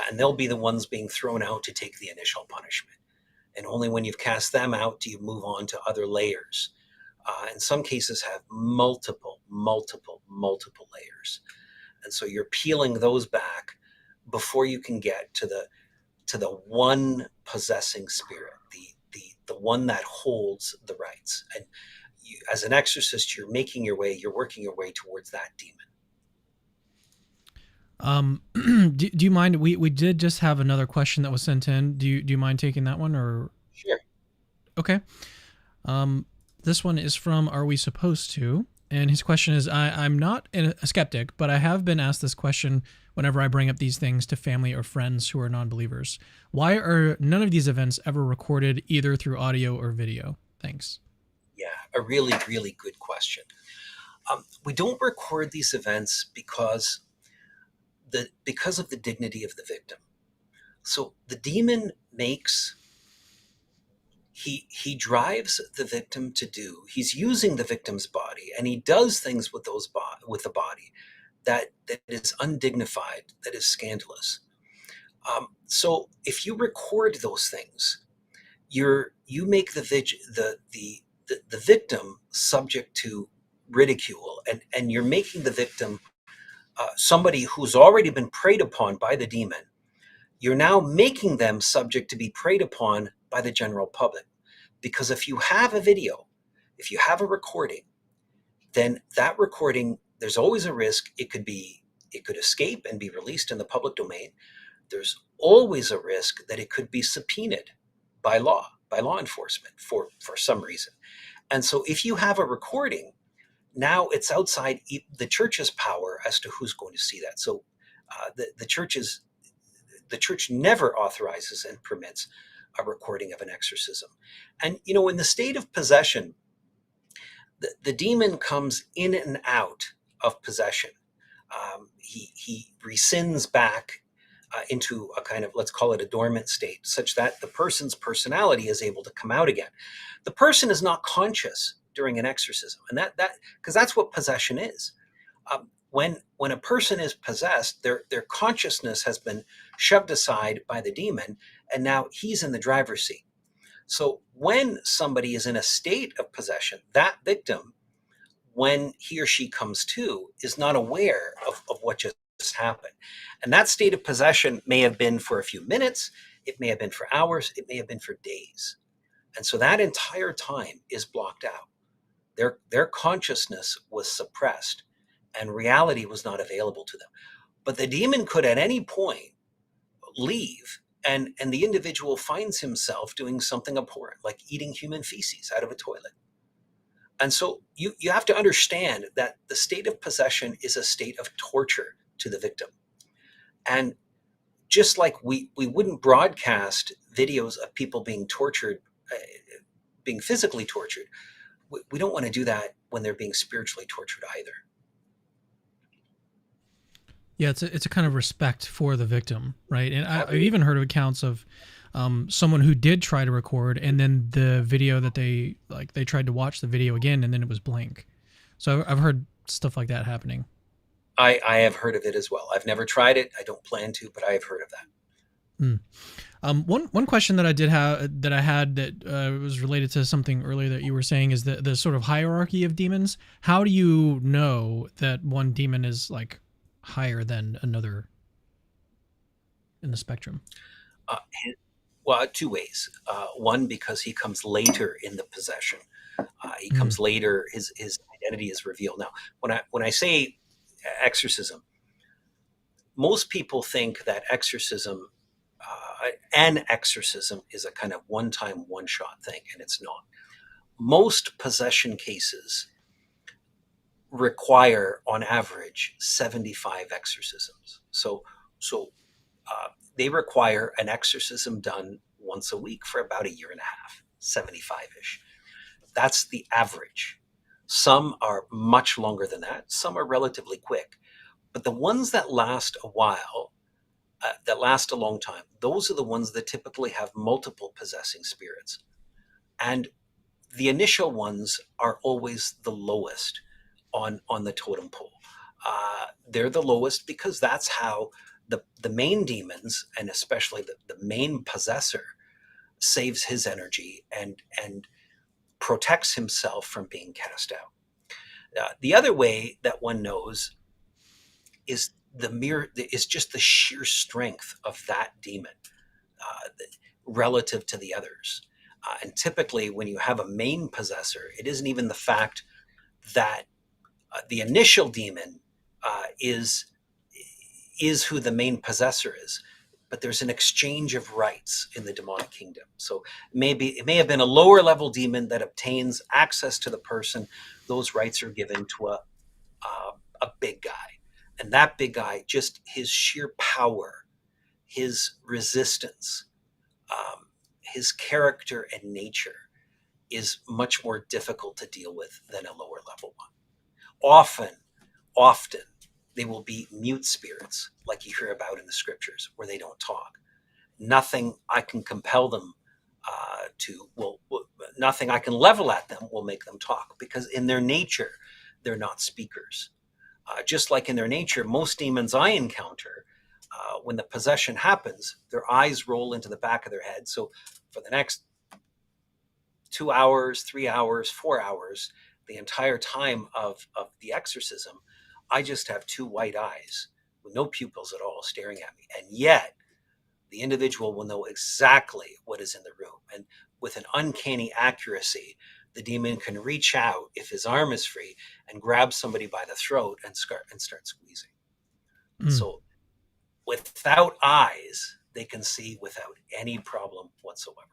And they'll be the ones being thrown out to take the initial punishment. And only when you've cast them out do you move on to other layers. In some cases have multiple layers. And so you're peeling those back before you can get to the one possessing spirit, the one that holds the rights. And you, as an exorcist, you're working your way towards that demon. Do you mind? We did just have another question that was sent in. Do you mind taking that one or? Sure. Okay. Um, this one is from Are We Supposed To? And his question is I'm not a skeptic, but I have been asked this question whenever I bring up these things to family or friends who are non believers. Why are none of these events ever recorded either through audio or video? Thanks. Yeah, a really, really good question. We don't record these events because of the dignity of the victim. So the demon he drives the victim to do. He's using the victim's body, and he does things with with the body that is undignified, that is scandalous. So if you record those things, you make the victim subject to ridicule, and you're making the victim somebody who's already been preyed upon by the demon. You're now making them subject to be preyed upon by the general public. Because if you have a video, if you have a recording, then that recording, there's always a risk it could escape and be released in the public domain. There's always a risk that it could be subpoenaed by law enforcement for some reason. And so if you have a recording, now it's outside the church's power as to who's going to see that. So the church never authorizes and permits a recording of an exorcism. And in the state of possession, the demon comes in and out of possession. He rescinds back into a kind of, let's call it a dormant state, such that the person's personality is able to come out again. The person is not conscious during an exorcism, and that because that's what possession is. When a person is possessed, their consciousness has been shoved aside by the demon, and now he's in the driver's seat. So when somebody is in a state of possession, that victim, when he or she comes to, is not aware of what just happened. And that state of possession may have been for a few minutes, it may have been for hours, it may have been for days. And so that entire time is blocked out. Their consciousness was suppressed, and reality was not available to them. But the demon could at any point leave, and the individual finds himself doing something abhorrent, like eating human feces out of a toilet. And so you have to understand that the state of possession is a state of torture to the victim. And just like we wouldn't broadcast videos of people being tortured, being physically tortured, we don't want to do that when they're being spiritually tortured either. Yeah, it's a kind of respect for the victim, right? And I've even heard of accounts of someone who did try to record, and then the video that they tried to watch the video again, and then it was blank. So I've heard stuff like that happening. I have heard of it as well. I've never tried it. I don't plan to, but I have heard of that. One question that I had that was related to something earlier that you were saying is the sort of hierarchy of demons. How do you know that one demon is like higher than another in the spectrum? Well, two ways. One, because he comes later in the possession. He comes later. His identity is revealed. Now, when I say exorcism, most people think that an exorcism is a kind of one-time, one-shot thing, and it's not. Most possession cases require, on average, 75 exorcisms. So they require an exorcism done once a week for about a year and a half, 75-ish. That's the average. Some are much longer than that. Some are relatively quick. But the ones that last a while, that last a long time, those are the ones that typically have multiple possessing spirits. And the initial ones are always the lowest on the totem pole. They're the lowest because that's how the main demons, and especially the main possessor, saves his energy and protects himself from being cast out. The other way that one knows is just the sheer strength of that demon uh, relative to the others. And typically, when you have a main possessor, it isn't even the fact that the initial demon is who the main possessor is, but there's an exchange of rights in the demonic kingdom. So maybe it may have been a lower level demon that obtains access to the person. Those rights are given to a big guy, and that big guy, just his sheer power, his resistance, his character and nature is much more difficult to deal with than a lower level one. Often they will be mute spirits, like you hear about in the scriptures, where they don't talk. Nothing I can compel them nothing I can level at them will make them talk, because in their nature, they're not speakers. Just like in their nature, most demons I encounter, when the possession happens, their eyes roll into the back of their head. So for the next 2 hours, 3 hours, 4 hours, the entire time of the exorcism, I just have two white eyes with no pupils at all staring at me. And yet, the individual will know exactly what is in the room. And with an uncanny accuracy, the demon can reach out, if his arm is free, and grab somebody by the throat and start squeezing. Mm. So without eyes, they can see without any problem whatsoever.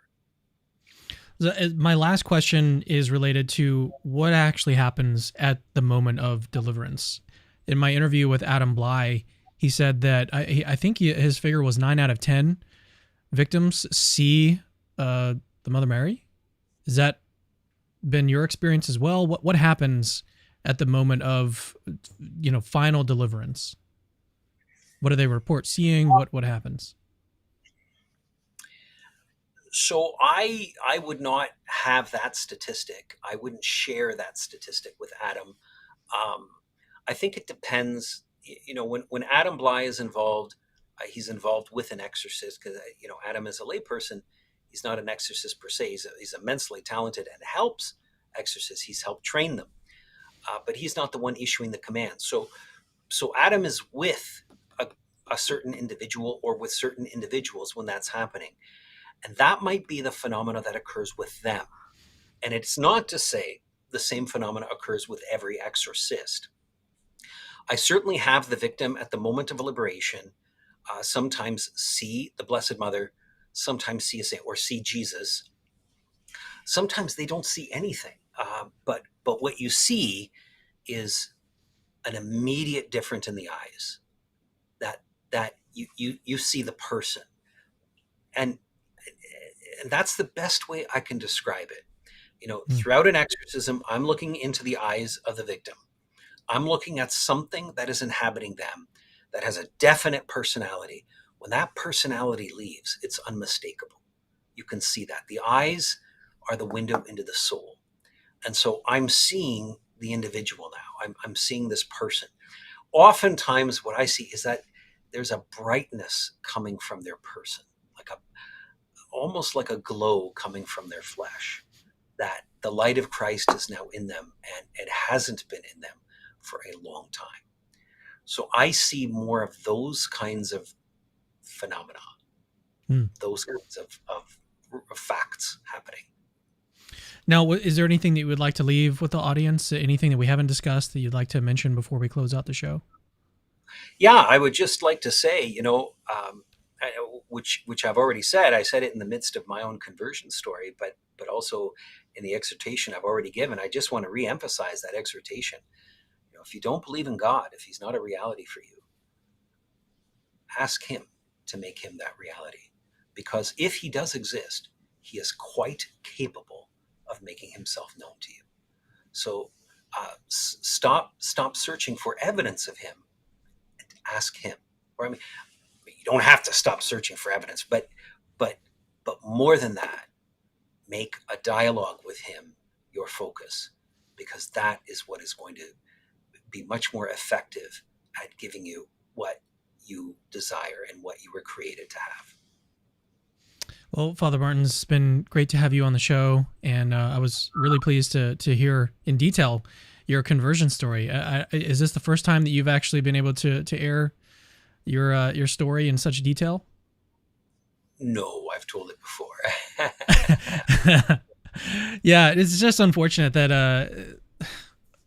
My last question is related to what actually happens at the moment of deliverance. In my interview with Adam Bly, he said that I think his figure was 9 out of 10 victims see the Mother Mary. Has that been your experience as well? What happens at the moment of final deliverance? What do they report seeing? What happens? So I would not have that statistic. I wouldn't share that statistic with Adam. Um, I think it depends. When Adam Bly is involved, he's involved with an exorcist, because Adam is a layperson. He's not an exorcist per se. He's immensely talented and helps exorcists. He's helped train them, but he's not the one issuing the command. So Adam is with a certain individual, or with certain individuals when that's happening. And that might be the phenomena that occurs with them. And it's not to say the same phenomena occurs with every exorcist. I certainly have the victim at the moment of liberation sometimes see the Blessed Mother, sometimes see a saint, or see Jesus. Sometimes they don't see anything. But what you see is an immediate difference in the eyes. That you see the person. And that's the best way I can describe it. Throughout an exorcism, I'm looking into the eyes of the victim. I'm looking at something that is inhabiting them, that has a definite personality. When that personality leaves, it's unmistakable. You can see that. The eyes are the window into the soul. And so I'm seeing the individual now. I'm seeing this person. Oftentimes, what I see is that there's a brightness coming from their person, almost like a glow coming from their flesh, that the light of Christ is now in them, and it hasn't been in them for a long time. So I see more of those kinds of phenomena, those kinds of facts happening. Now, is there anything that you would like to leave with the audience? Anything that we haven't discussed that you'd like to mention before we close out the show? Yeah, I would just like to say, which I've already said. I said it in the midst of my own conversion story, but also in the exhortation I've already given. I just want to reemphasize that exhortation. If you don't believe in God, if he's not a reality for you, ask him to make him that reality. Because if he does exist, he is quite capable of making himself known to you. So stop searching for evidence of him and ask him. Or I mean, you don't have to stop searching for evidence, but more than that, make a dialogue with him your focus, because that is what is going to be much more effective at giving you what you desire and what you were created to have. Well, Father Martins, it's been great to have you on the show, and I was really pleased to hear in detail your conversion story. Is this the first time that you've actually been able to air your story in such detail? No, I've told it before. Yeah, it's just unfortunate that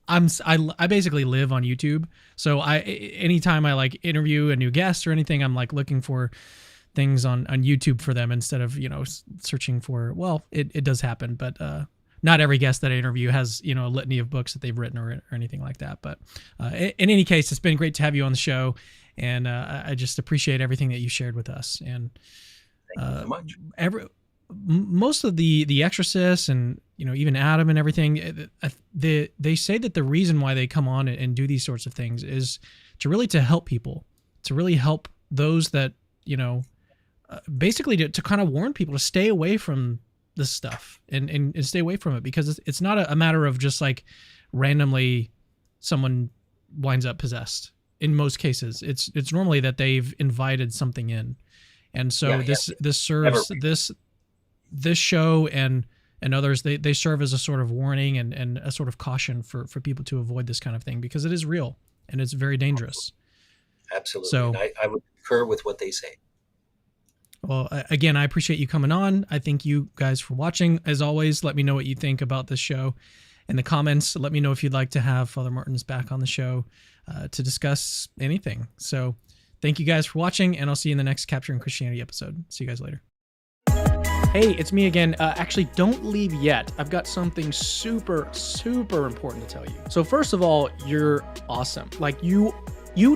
I basically live on YouTube, so anytime I like interview a new guest or anything, I'm like looking for things on YouTube for them instead of searching for. Well, it does happen, but not every guest that I interview has a litany of books that they've written or anything like that. But in any case, it's been great to have you on the show, and I just appreciate everything that you shared with us. And Thank you so much. Most of the Exorcists and even Adam and everything, they say that the reason why they come on and do these sorts of things is to help people, to really help those that basically to kind of warn people to stay away from this stuff and stay away from it, because it's not a matter of just like randomly someone winds up possessed. In most cases, it's normally that they've invited something in, and so this serves this show and others, they serve as a sort of warning and a sort of caution for people to avoid this kind of thing, because it is real and it's very dangerous. Absolutely. So I would concur with what they say. Well, again, I appreciate you coming on. I thank you guys for watching. As always, let me know what you think about this show in the comments. Let me know if you'd like to have Father Martins back on the show to discuss anything. So thank you guys for watching, and I'll see you in the next Capturing Christianity episode. See you guys later. Hey, it's me again. Actually, don't leave yet. I've got something super, super important to tell you. So first of all, you're awesome. Like you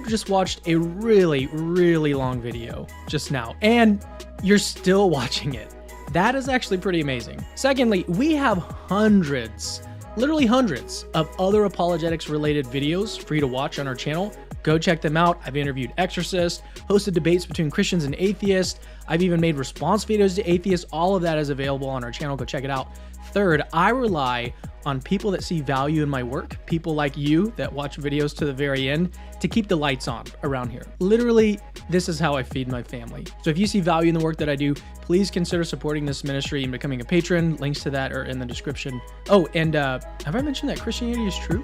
just watched a really, really long video just now, and you're still watching it. That is actually pretty amazing. Secondly, we have hundreds, literally hundreds of other apologetics related videos for you to watch on our channel. Go check them out. I've interviewed exorcists, hosted debates between Christians and atheists. I've even made response videos to atheists. All of that is available on our channel. Go check it out. Third, I rely on people that see value in my work, people like you that watch videos to the very end, to keep the lights on around here. Literally, this is how I feed my family. So if you see value in the work that I do, please consider supporting this ministry and becoming a patron. Links to that are in the description. Oh, and have I mentioned that Christianity is true?